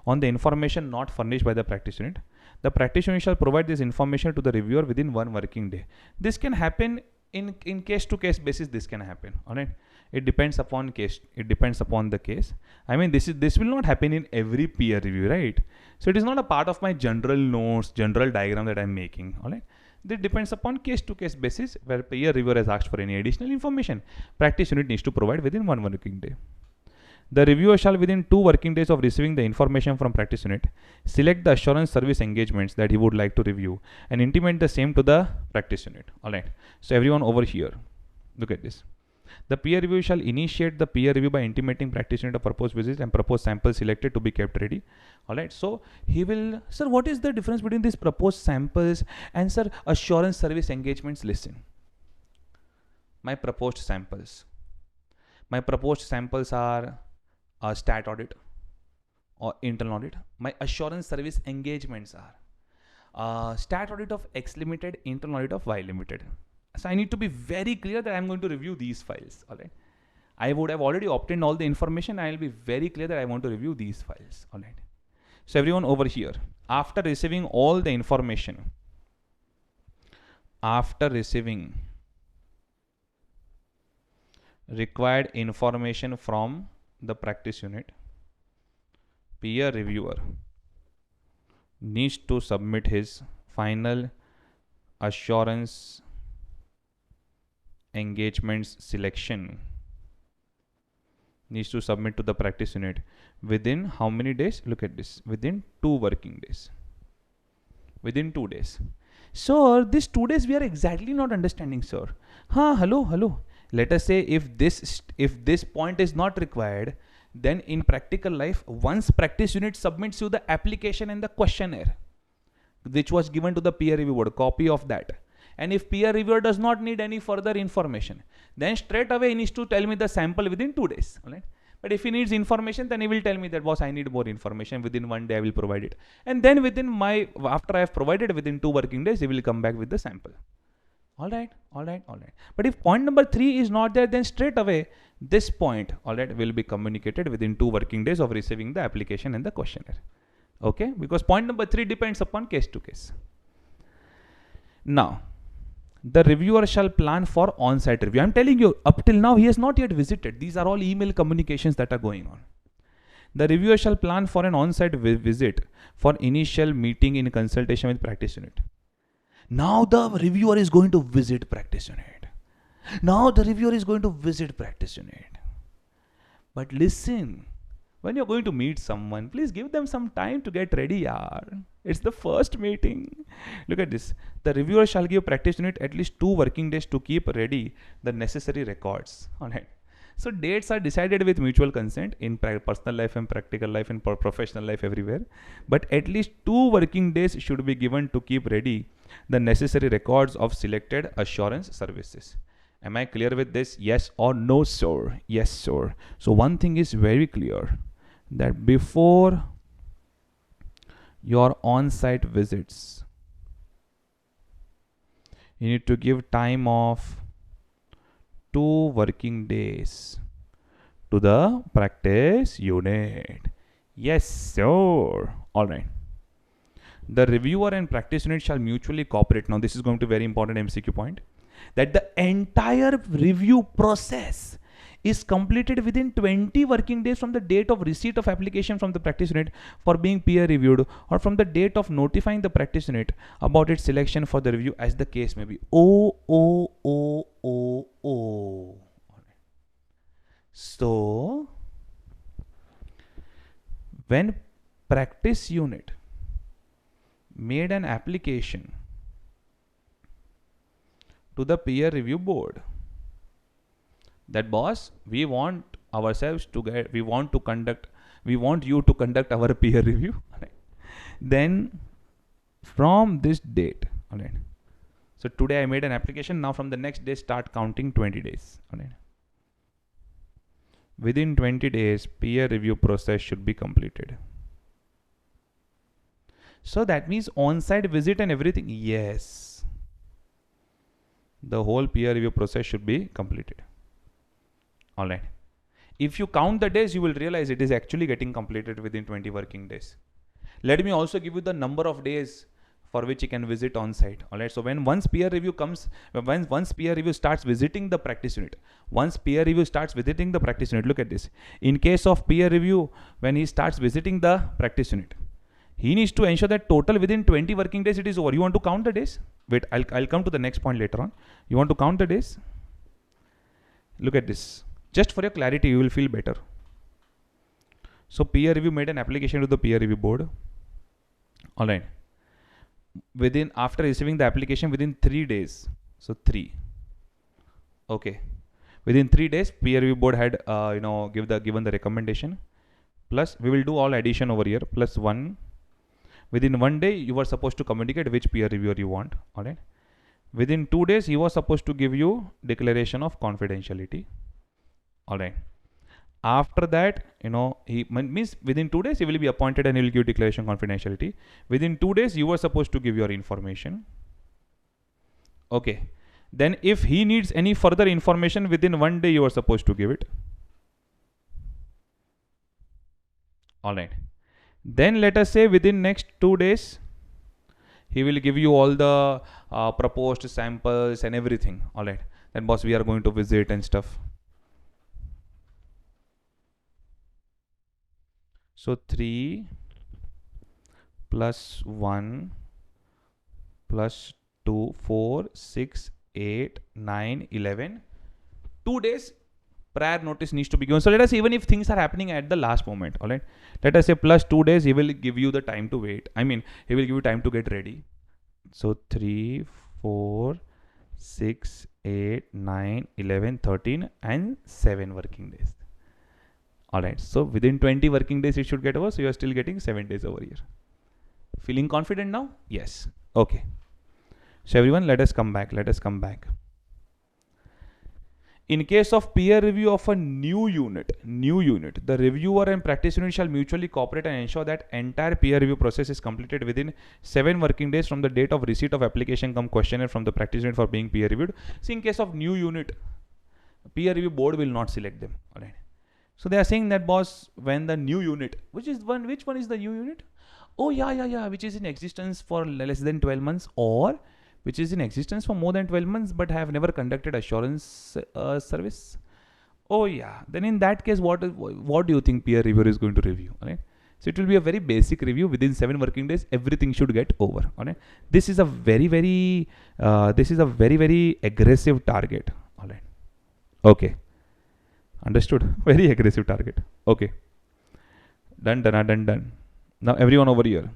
on the information not furnished by the practice unit. The practice unit shall provide this information to the reviewer within 1 working day. This can happen in case to case basis. This can happen. All right. It depends upon case. It depends upon the case. I mean, this will not happen in every peer review, right? So it is not a part of my general notes, general diagram that I'm making. All right. This depends upon case-to-case basis where peer reviewer has asked for any additional information. Practice unit needs to provide within 1 working day. The reviewer shall within 2 working days of receiving the information from practice unit, select the assurance service engagements that he would like to review and intimate the same to the practice unit. Alright, so everyone over here, look at this. The peer review shall initiate the peer review by intimating practice unit of proposed visit and proposed sample selected to be kept ready. Alright, so he will, sir, what is the difference between these proposed samples and sir, assurance service engagements? Listen, my proposed samples are a stat audit or internal audit. My assurance service engagements are stat audit of X Limited, internal audit of Y Limited. So I need to be very clear that I'm going to review these files. All right. I would have already obtained all the information. I will be very clear that I want to review these files. All right. So everyone over here, after receiving all the information, after receiving required information from the practice unit, peer reviewer needs to submit his final assurance engagements selection, needs to submit to the practice unit within how many days? Look at this, within 2 working days. Within 2 days. Sir, this 2 days we are exactly not understanding, sir. Hello. Let us say if this point is not required, then in practical life, once practice unit submits you the application and the questionnaire, which was given to the peer reviewer, copy of that. And if peer reviewer does not need any further information, then straight away he needs to tell me the sample within 2 days. All right? But if he needs information, then he will tell me that, boss, I need more information. Within 1 day, I will provide it. And then after I have provided within 2 working days, he will come back with the sample. All right. But if point number 3 is not there, then straight away this point, all right, will be communicated within 2 working days of receiving the application and the questionnaire. Okay? Because point number 3 depends upon case to case. Now, the reviewer shall plan for on-site review. I'm telling you, up till now, he has not yet visited. These are all email communications that are going on. The reviewer shall plan for an on-site visit for initial meeting in consultation with practice unit. Now the reviewer is going to visit practice unit. But listen, when you're going to meet someone, please give them some time to get ready, yaar. It's the first meeting. Look at this. The reviewer shall give practice unit at least 2 working days to keep ready the necessary records. All right. So dates are decided with mutual consent in personal life and practical life and professional life everywhere. But at least 2 working days should be given to keep ready the necessary records of selected assurance services. Am I clear with this? Yes or no, sir? Yes, sir. So one thing is very clear, that before your on-site visits, you need to give time of 2 working days to the practice unit. Yes, sir. All right. The reviewer and practice unit shall mutually cooperate. Now, this is going to be very important MCQ point, that the entire review process is completed within 20 working days from the date of receipt of application from the practice unit for being peer reviewed, or from the date of notifying the practice unit about its selection for the review, as the case may be. So, when practice unit made an application to the peer review board that, boss, we want you to conduct our peer review, right? Then from this date, all right, so today I made an application, now from the next day start counting 20 days, all right? Within 20 days peer review process should be completed. So that means on-site visit and everything, yes, the whole peer review process should be completed. All right. If you count the days, you will realize it is actually getting completed within 20 working days. Let me also give you the number of days for which you can visit on site. All right. So once peer review starts visiting the practice unit, look at this. In case of peer review, when he starts visiting the practice unit, he needs to ensure that total within 20 working days it is over. You want to count the days? Wait, I'll come to the next point later on. You want to count the days? Look at this. Just for your clarity, you will feel better. So peer review made an application to the peer review board. All right. After receiving the application within 3 days. So 3. Okay. Within 3 days, peer review board had given the recommendation. Plus, we will do all addition over here. Plus 1. Within 1 day, you were supposed to communicate which peer reviewer you want. All right. Within 2 days, he was supposed to give you declaration of confidentiality. All right. After that, he means within 2 days he will be appointed and he will give declaration confidentiality. Within 2 days, you were supposed to give your information. Okay. Then if he needs any further information, within 1 day you are supposed to give it. All right. Then let us say within next 2 days, he will give you all the proposed samples and everything. All right. Then, boss, we are going to visit and stuff. So 3 plus 1 plus 2, 4, 6, 8, 9, 11. 2 days prior notice needs to be given. So let us say even if things are happening at the last moment, all right, let us say plus 2 days, he will give you the time to wait. He will give you time to get ready. So 3, 4, 6, 8, 9, 11, 13 and 7 working days. All right. So within 20 working days, it should get over. So you are still getting 7 days over here. Feeling confident now? Yes. Okay. So everyone, let us come back. In case of peer review of a new unit, the reviewer and practice unit shall mutually cooperate and ensure that entire peer review process is completed within 7 working days from the date of receipt of application cum questionnaire from the practice unit for being peer reviewed. See, in case of new unit, peer review board will not select them. All right. So they are saying that, boss, when the new unit, which one is the new unit? Oh, yeah, which is in existence for less than 12 months or which is in existence for more than 12 months but have never conducted assurance service. Oh, yeah. Then in that case, what do you think peer reviewer is going to review? All right. So it will be a very basic review. Within 7 working days, everything should get over. All right. This is a very, very aggressive target. All right. Okay. Understood? Very aggressive target. Okay. Done. Now everyone over here.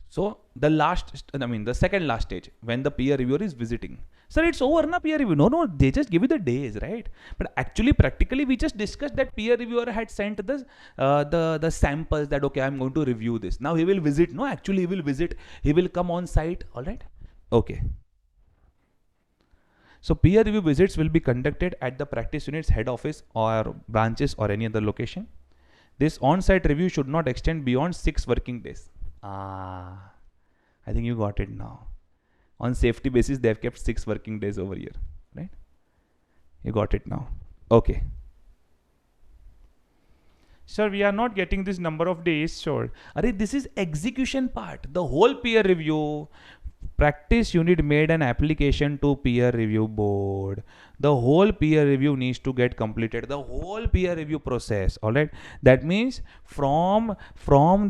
So the second last stage, when the peer reviewer is visiting. Sir, it's over na peer review. No, they just give you the days, right? But actually, practically, we just discussed that peer reviewer had sent the samples that, okay, I'm going to review this. Now he will visit. No, actually, he will visit. He will come on site. All right. Okay. So peer review visits will be conducted at the practice unit's head office or branches or any other location. This on-site review should not extend beyond 6 working days. I think you got it now. On safety basis, they have kept 6 working days over here, right? You got it now. Okay. Sir, we are not getting this number of days. Sure. This is execution part. The whole peer review. Practice unit made an application to peer review board. The whole peer review needs to get completed. The whole peer review process. All right. That means from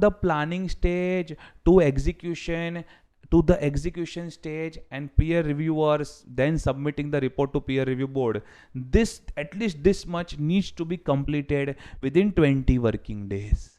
the planning stage to execution, to the execution stage, and peer reviewers then submitting the report to peer review board, this, at least this much, needs to be completed within 20 working days.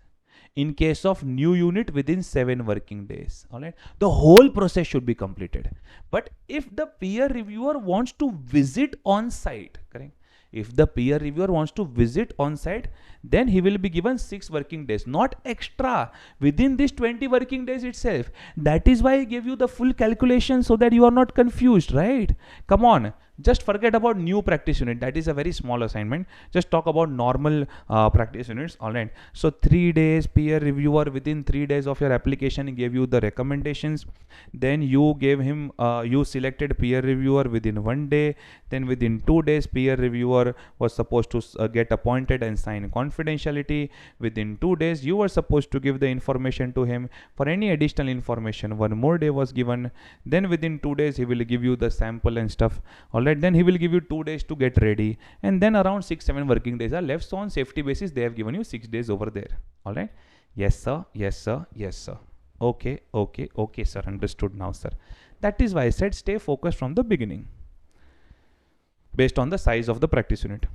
In case of new unit, within 7 working days. All right, the whole process should be completed. But if the peer reviewer wants to visit on site, correct, if the peer reviewer wants to visit on site, then he will be given 6 working days, not extra, within this 20 working days itself. That is why I gave you the full calculation, so that you are not confused, right? Come on, just forget about new practice unit. That is a very small assignment. Just talk about normal practice units. All right. So 3 days, peer reviewer within 3 days of your application gave you the recommendations. Then you gave him, you selected peer reviewer within 1 day. Then within 2 days, peer reviewer was supposed to get appointed and sign confidentiality. Within 2 days, you were supposed to give the information to him. For any additional information, 1 more day was given. Then within 2 days, he will give you the sample and stuff. All right. Then he will give you 2 days to get ready, and then around 6-7 working days are left. So on safety basis, they have given you 6 days over there. All right. Yes sir, yes sir, yes sir. Okay, sir, understood now, sir. That is why I said stay focused from the beginning, based on the size of the practice unit.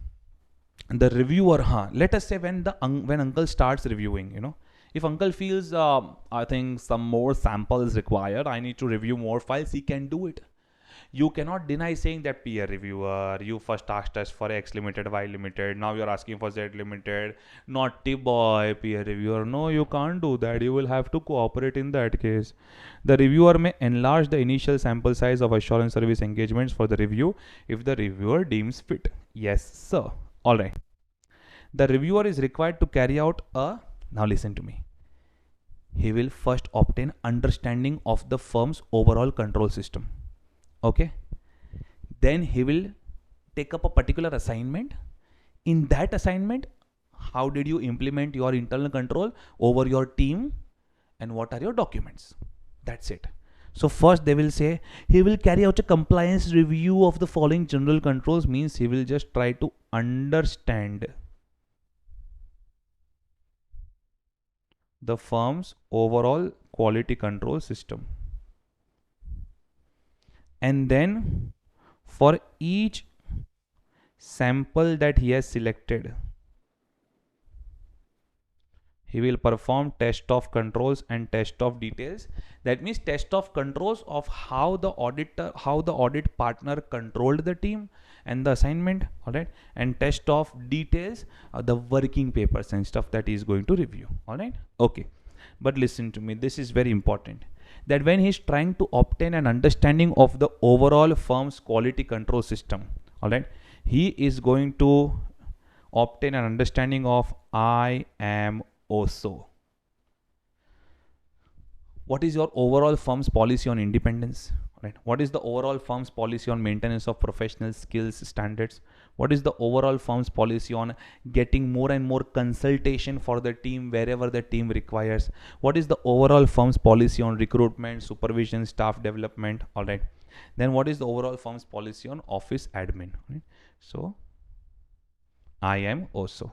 The reviewer, let us say when uncle starts reviewing, if uncle feels I think some more samples required, I need to review more files, he can do it. You cannot deny saying that, peer reviewer, you first asked us for X limited, Y limited, now you're asking for Z limited. Naughty boy, peer reviewer. No, you can't do that. You will have to cooperate in that case. The reviewer may enlarge the initial sample size of assurance service engagements for the review if the reviewer deems fit. Yes, sir. All right. The reviewer is required to carry out now listen to me. He will first obtain understanding of the firm's overall control system. Okay, then he will take up a particular assignment. In that assignment, how did you implement your internal control over your team, and what are your documents? That's it. So first they will say he will carry out a compliance review of the following general controls. Means he will just try to understand the firm's overall quality control system. And then for each sample that he has selected, he will perform test of controls and test of details. That means test of controls of how the audit partner controlled the team and the assignment. All right. And test of details, the working papers and stuff that he is going to review. All right. Okay. But listen to me, this is very important, that when he's trying to obtain an understanding of the overall firm's quality control system, all right, he is going to obtain an understanding of I am also. What is your overall firm's policy on independence? Right. What is the overall firm's policy on maintenance of professional skills standards? What is the overall firm's policy on getting more and more consultation for the team wherever the team requires? What is the overall firm's policy on recruitment, supervision, staff development? All right. Then what is the overall firm's policy on office admin? Right. So I am also.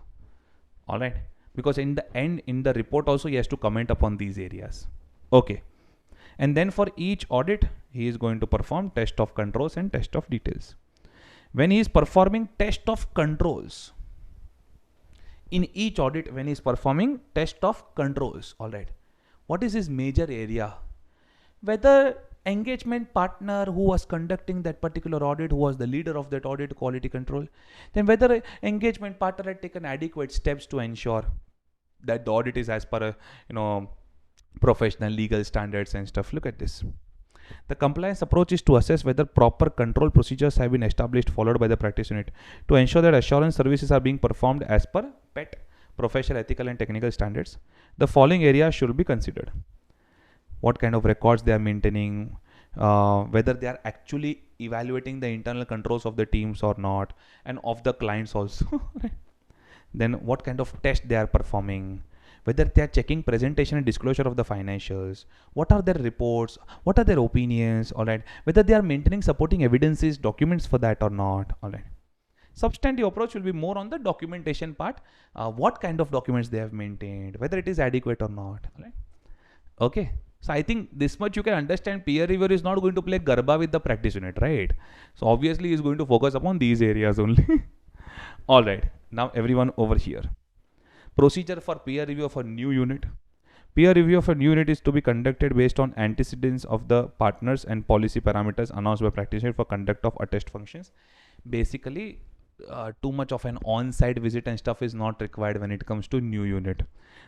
All right. Because in the end, in the report also, he has to comment upon these areas. Okay. And then for each audit, he is going to perform test of controls and test of details. When he is performing test of controls, in each audit, when he is performing test of controls, all right, what is his major area? whether engagement partner who was conducting that particular audit, who was the leader of that audit, quality control, then whether engagement partner had taken adequate steps to ensure that the audit is as per professional legal standards and stuff. Look at this. The compliance approach is to assess whether proper control procedures have been established, followed by the practice unit to ensure that assurance services are being performed as per PET, professional, ethical, and technical standards. The following areas should be considered: what kind of records they are maintaining, whether they are actually evaluating the internal controls of the teams or not, and of the clients also. Then what kind of test they are performing, whether they are checking presentation and disclosure of the financials, what are their reports, what are their opinions, all right, whether they are maintaining supporting evidences, documents for that or not, all right. Substantive approach will be more on the documentation part, what kind of documents they have maintained, whether it is adequate or not, all right. Okay, so I think this much you can understand. Peer reviewer is not going to play garba with the practice unit, right? So obviously he is going to focus upon these areas only. All right, now everyone over here. Procedure for peer review of a new unit. Peer review of a new unit is to be conducted based on antecedents of the partners and policy parameters announced by practitioner for conduct of attest functions. Basically, too much of an on-site visit and stuff is not required when it comes to new unit.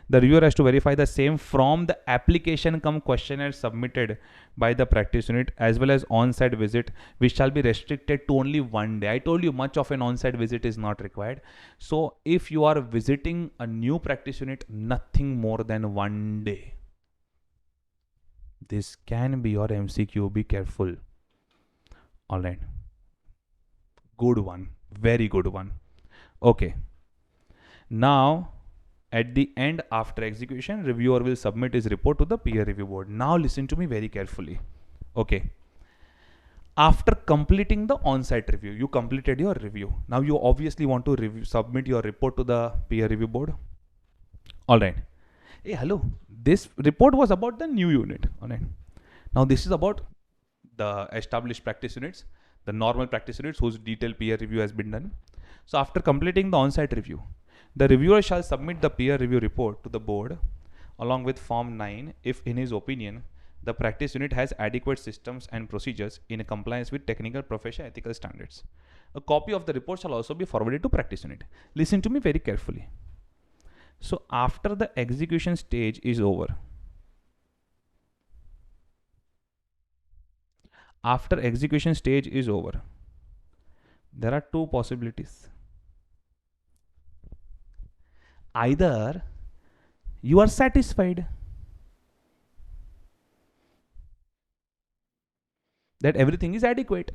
The reviewer has to verify the same from the application cum questionnaire submitted by the practice unit, as well as on-site visit, which shall be restricted to only one day. I told you much of an on-site visit is not required. So if you are visiting a new practice unit, nothing more than one day. This can be your MCQ. Be careful. All right. Good one. Very good one. Okay. Now, at the end, after execution, reviewer will submit his report to the peer review board. Now listen to me very carefully. Okay. After completing the on-site review, you completed your review. Now you obviously want to submit your report to the peer review board. All right. Hey, hello. This report was about the new unit. All right. Now this is about the established practice units, the normal practice units whose detailed peer review has been done. So after completing the on-site review, the reviewer shall submit the peer review report to the board along with Form 9 if, in his opinion, the practice unit has adequate systems and procedures in compliance with technical, professional, ethical standards. A copy of the report shall also be forwarded to practice unit. Listen to me very carefully. So after the execution stage is over, there are two possibilities. Either you are satisfied that everything is adequate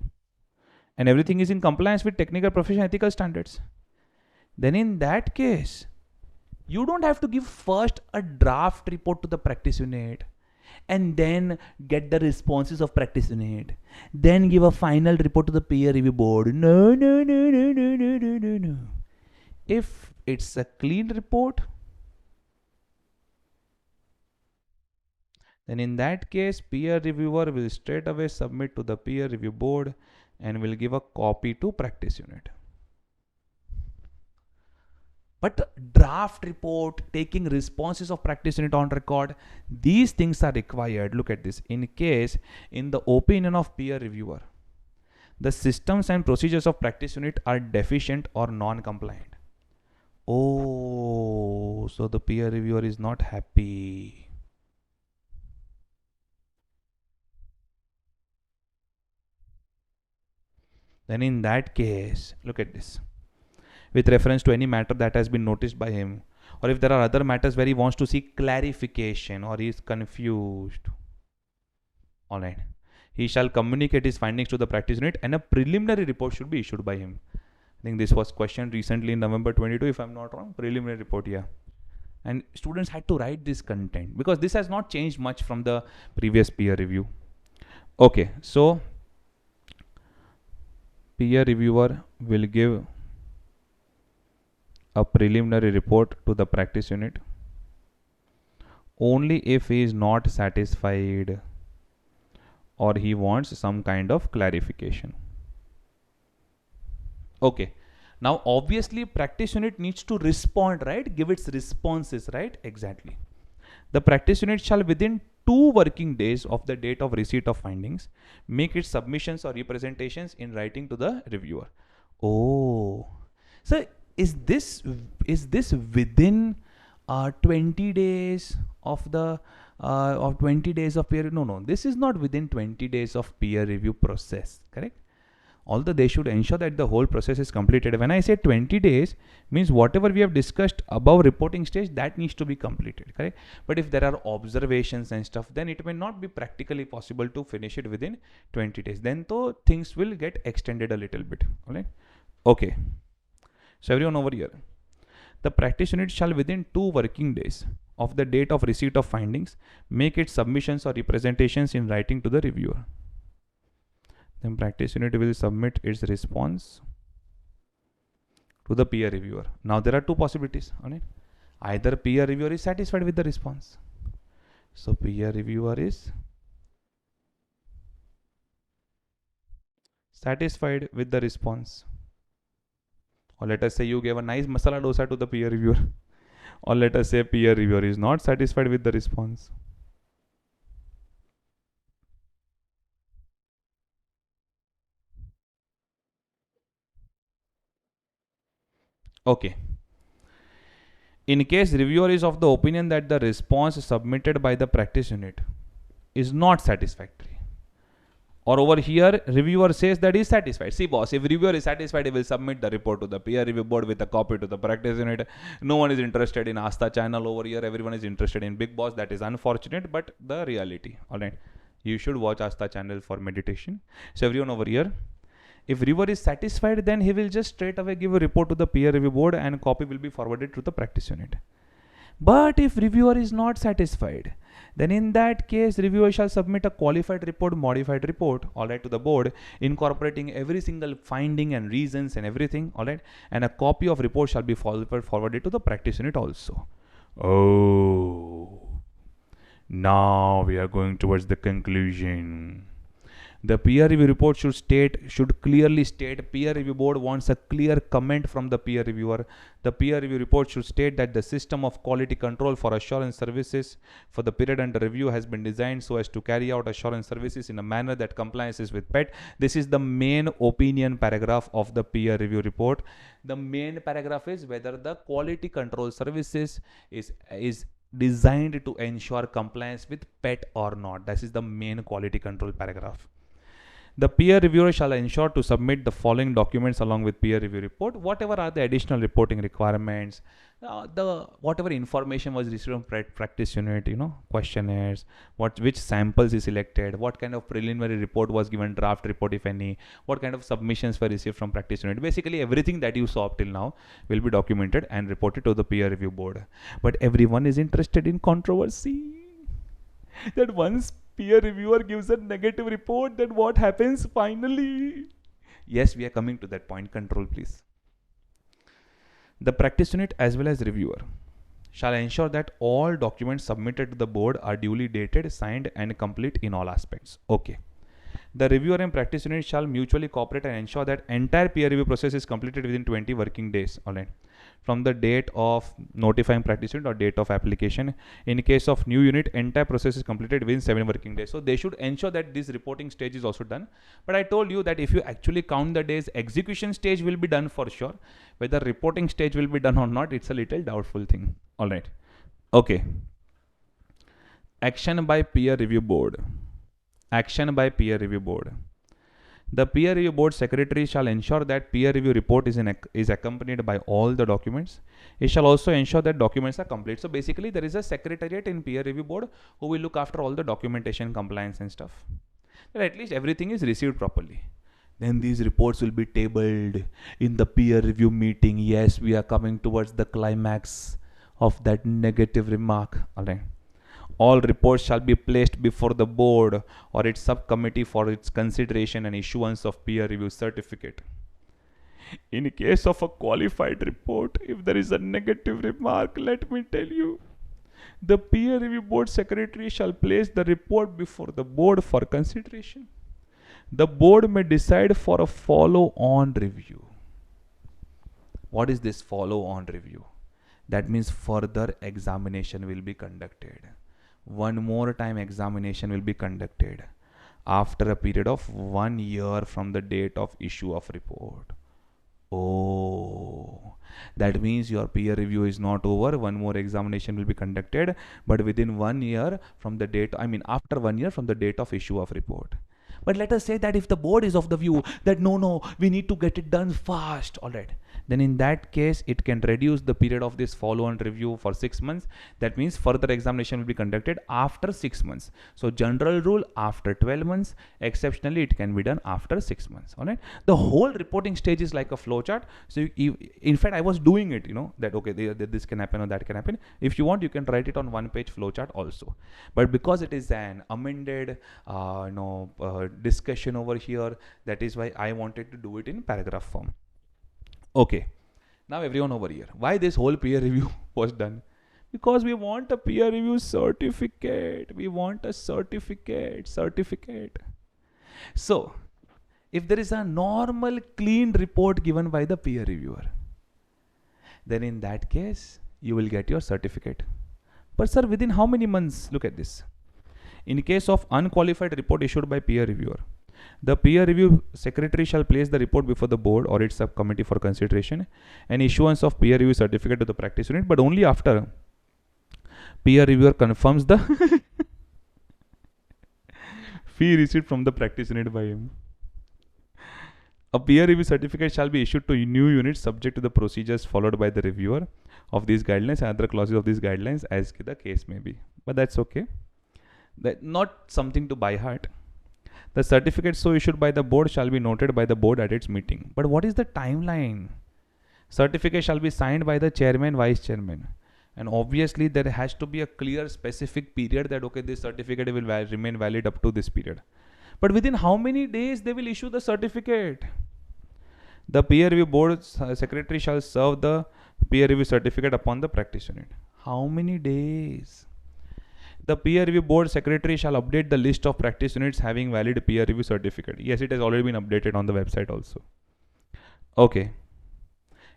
and everything is in compliance with technical, professional, ethical standards. Then in that case, you don't have to give first a draft report to the practice unit and then get the responses of practice unit, then give a final report to the peer review board. No. If it's a clean report, then in that case, peer reviewer will straight away submit to the peer review board and will give a copy to practice unit. But draft report, taking responses of practice unit on record, these things are required. Look at this. In case, in the opinion of peer reviewer, the systems and procedures of practice unit are deficient or non-compliant. Oh, so the peer reviewer is not happy. Then in that case, look at this. With reference to any matter that has been noticed by him, or if there are other matters where he wants to seek clarification or he is confused, all right, he shall communicate his findings to the practice unit and a preliminary report should be issued by him. I think this was questioned recently in November 22, if I'm not wrong. Preliminary report, yeah. And students had to write this content because this has not changed much from the previous peer review. Okay, so peer reviewer will give a preliminary report to the practice unit only if he is not satisfied or he wants some kind of clarification. Okay, now obviously practice unit needs to respond, right? Give its responses, right? Exactly. The practice unit shall within 2 working days of the date of receipt of findings, make its submissions or representations in writing to the reviewer. Oh, so is this within 20 days of the of 20 days of peer? No, this is not within 20 days of peer review process, correct? Although they should ensure that the whole process is completed. When I say 20 days, means whatever we have discussed above reporting stage, that needs to be completed, correct? But if there are observations and stuff, then it may not be practically possible to finish it within 20 days. Then though things will get extended a little bit, all right? Okay. So everyone over here, the practice unit shall within 2 working days of the date of receipt of findings make its submissions or representations in writing to the reviewer. Then practice unit will submit its response to the peer reviewer. Now there are 2 possibilities, right? Either peer reviewer is satisfied with the response. So peer reviewer is satisfied with the response. Or let us say you gave a nice masala dosa to the peer reviewer. Or let us say peer reviewer is not satisfied with the response. Okay. In case reviewer is of the opinion that the response submitted by the practice unit is not satisfactory, or over here reviewer says that he is satisfied. See boss, if reviewer is satisfied, he will submit the report to the peer review board with a copy to the practice unit. No one is interested in Asta channel over here. Everyone is interested in Big Boss. That is unfortunate, but the reality. Alright. You should watch Asta channel for meditation. So everyone over here, if reviewer is satisfied, then he will just straight away give a report to the peer review board and copy will be forwarded to the practice unit. But if reviewer is not satisfied, then in that case, reviewer shall submit a qualified report, modified report, alright, to the board, incorporating every single finding and reasons and everything, alright, and a copy of report shall be forwarded to the practice unit also. Oh, now we are going towards the conclusion. The peer review report should clearly state peer review board wants a clear comment from the peer reviewer. The peer review report should state that the system of quality control for assurance services for the period under review has been designed so as to carry out assurance services in a manner that complies with PET. This is the main opinion paragraph of the peer review report. The main paragraph is whether the quality control services is designed to ensure compliance with PET or not. This is the main quality control paragraph. The peer reviewer shall ensure to submit the following documents along with peer review report. Whatever are the additional reporting requirements, whatever information was received from practice unit, questionnaires, which samples is selected, what kind of preliminary report was given, draft report if any, what kind of submissions were received from practice unit. Basically everything that you saw up till now will be documented and reported to the peer review board. But everyone is interested in controversy. That once peer reviewer gives a negative report, then what happens finally? Yes, we are coming to that point. Control, please. The practice unit as well as reviewer shall ensure that all documents submitted to the board are duly dated, signed and complete in all aspects. Okay. The reviewer and practice unit shall mutually cooperate and ensure that entire peer review process is completed within 20 working days. Alright. From the date of notifying practice unit or date of application. In case of new unit, entire process is completed within 7 working days. So they should ensure that this reporting stage is also done. But I told you that if you actually count the days, execution stage will be done for sure. Whether reporting stage will be done or not, it's a little doubtful thing. Alright. Okay. Action by peer review board. Action by peer review board. The peer review board secretary shall ensure that peer review report is accompanied by all the documents. It shall also ensure that documents are complete. So basically there is a secretariat in peer review board who will look after all the documentation, compliance and stuff. That at least everything is received properly. Then these reports will be tabled in the peer review meeting. Yes, we are coming towards the climax of that negative remark. Alright. All reports shall be placed before the board or its subcommittee for its consideration and issuance of peer review certificate. In case of a qualified report, if there is a negative remark, let me tell you, the peer review board secretary shall place the report before the board for consideration. The board may decide for a follow-on review. What is this follow-on review? That means further examination will be conducted. one more time examination will be conducted after a period of 1 year from the date of issue of report. Oh, that means your peer review is not over. One more examination will be conducted, but within 1 year from the date, after 1 year from the date of issue of report. But let us say that if the board is of the view that no, we need to get it done fast, all right, then in that case, it can reduce the period of this follow-on review for 6 months. That means further examination will be conducted after 6 months. So general rule after 12 months, exceptionally it can be done after 6 months, all right. The whole reporting stage is like a flow chart. So in fact, I was doing it, that okay, this can happen or that can happen. If you want, you can write it on one page flow chart also. But because it is an amended discussion over here, that is why I wanted to do it in paragraph form. Okay, now everyone over here, why this whole peer review was done? Because we want a peer review certificate. We want a certificate. So if there is a normal clean report given by the peer reviewer, then in that case you will get your certificate. But sir, within how many months? Look at this. In case of unqualified report issued by peer reviewer, the peer review secretary shall place the report before the board or its subcommittee for consideration and issuance of peer review certificate to the practice unit, but only after peer reviewer confirms the fee received from the practice unit by him. A peer review certificate shall be issued to new units subject to the procedures followed by the reviewer of these guidelines and other clauses of these guidelines as the case may be. But that's okay. That not something to by heart. The certificate so issued by the board shall be noted by the board at its meeting. But what is the timeline? Certificate shall be signed by the chairman, vice chairman. And obviously there has to be a clear specific period that okay, this certificate will remain valid up to this period. But within how many days they will issue the certificate? The peer review board secretary shall serve the peer review certificate upon the practice unit. How many days? The peer review board secretary shall update the list of practice units having valid peer review certificate. Yes, it has already been updated on the website also. Okay.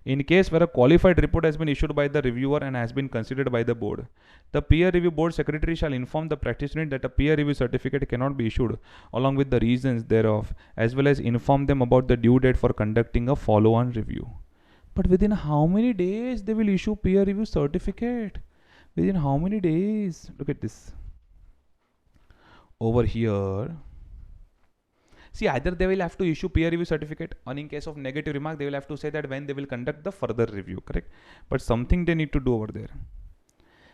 In case where a qualified report has been issued by the reviewer and has been considered by the board, the peer review board secretary shall inform the practice unit that a peer review certificate cannot be issued along with the reasons thereof, as well as inform them about the due date for conducting a follow-on review. But within how many days they will issue peer review certificate? Within how many days? Look at this. Over here, see, either they will have to issue peer review certificate, or in case of negative remark, they will have to say that when they will conduct the further review, correct? But something they need to do over there.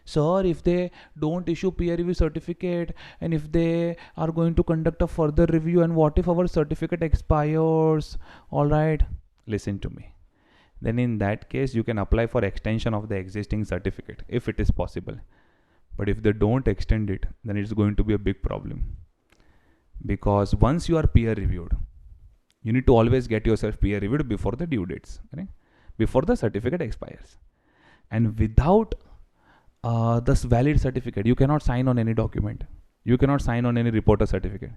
Sir, if they don't issue peer review certificate and if they are going to conduct a further review, and what if our certificate expires? All right, listen to me. Then in that case, you can apply for extension of the existing certificate if it is possible. But if they don't extend it, then it's going to be a big problem. Because once you are peer reviewed, you need to always get yourself peer reviewed before the due dates, right? Before the certificate expires. And without this valid certificate, you cannot sign on any document. You cannot sign on any report or certificate.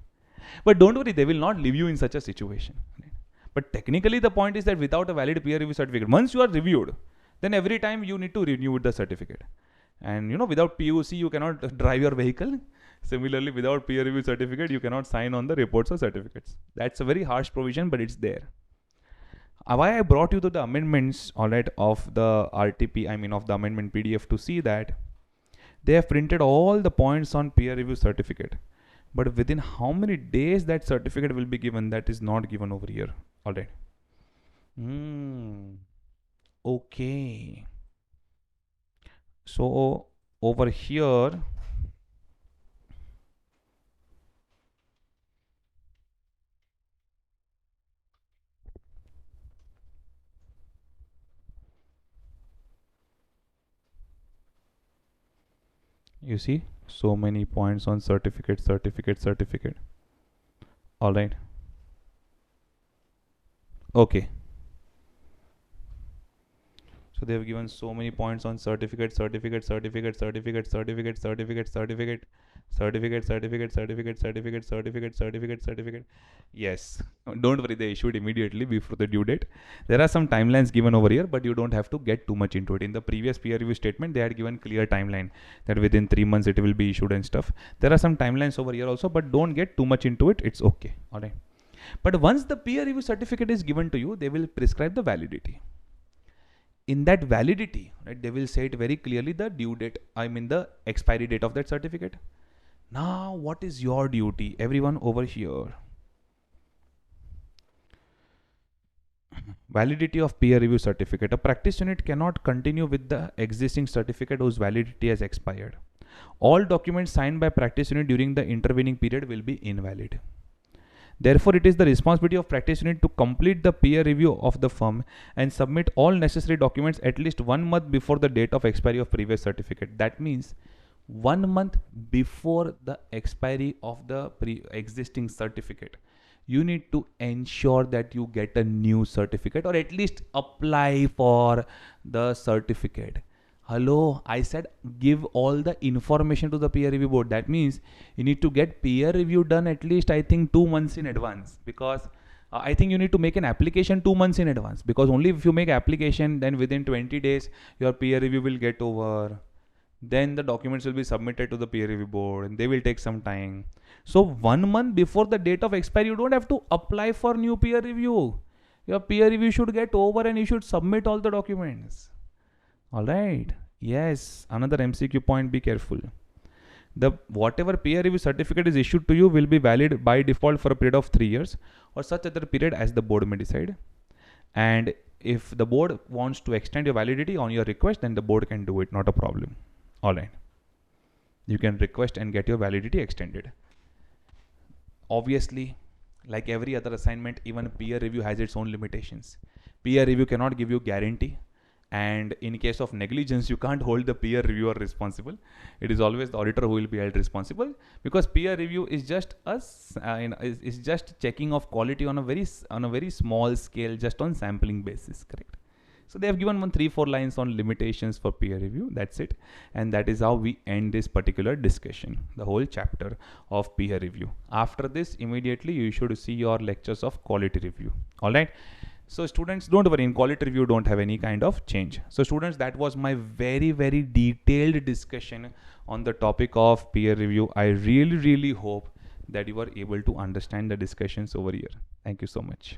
But don't worry, they will not leave you in such a situation. Right? But technically the point is that without a valid peer review certificate, once you are reviewed, then every time you need to renew the certificate. And without PUC, you cannot drive your vehicle. Similarly, without peer review certificate, you cannot sign on the reports or certificates. That's a very harsh provision, but it's there. Why I brought you to the amendments, all right, of the RTP, of the amendment PDF, to see that they have printed all the points on peer review certificate. But within how many days that certificate will be given, that is not given over here. All right. Okay. So over here, you see so many points on certificate. All right. Okay. So they have given so many points on certificate. certificate. Yes, don't worry, they issued immediately before the due date. There are some timelines given over here, but you don't have to get too much into it. In the previous peer review statement, they had given clear timeline that within 3 months it will be issued and stuff. There are some timelines over here also, but don't get too much into it. It's okay. All right. But once the peer review certificate is given to you, they will prescribe the validity. In that validity, right, they will say it very clearly the due date, I mean the expiry date of that certificate. Now, what is your duty? Everyone over here. Validity of peer review certificate. A practice unit cannot continue with the existing certificate whose validity has expired. All documents signed by practice unit during the intervening period will be invalid. Therefore, it is the responsibility of practice unit to complete the peer review of the firm and submit all necessary documents at least 1 month before the date of expiry of previous certificate. That means 1 month before the expiry of the existing certificate, you need to ensure that you get a new certificate or at least apply for the certificate. Hello, I said give all the information to the peer review board. That means you need to get peer review done at least, I think, 2 months in advance, because I think you need to make an application 2 months in advance, because only if you make application, then within 20 days your peer review will get over. Then the documents will be submitted to the peer review board and they will take some time. So 1 month before the date of expiry, you don't have to apply for new peer review. Your peer review should get over and you should submit all the documents. All right. Yes. Another MCQ point, be careful. The whatever peer review certificate is issued to you will be valid by default for a period of 3 years or such other period as the board may decide. And if the board wants to extend your validity on your request, then the board can do it, not a problem. All right. You can request and get your validity extended. Obviously, like every other assignment, even peer review has its own limitations. Peer review cannot give you guarantee, and in case of negligence, you can't hold the peer reviewer responsible. It is always the auditor who will be held responsible, because peer review is just is just checking of quality on a very small scale, just on sampling basis, correct? So they have given 3-4 lines on limitations for peer review. That's it. And that is how we end this particular discussion, the whole chapter of peer review. After this, immediately you should see your lectures of quality review. All right. So students, don't worry, in quality review don't have any kind of change. So students, that was my very detailed discussion on the topic of peer review. I really hope that you are able to understand the discussions over here. Thank you so much.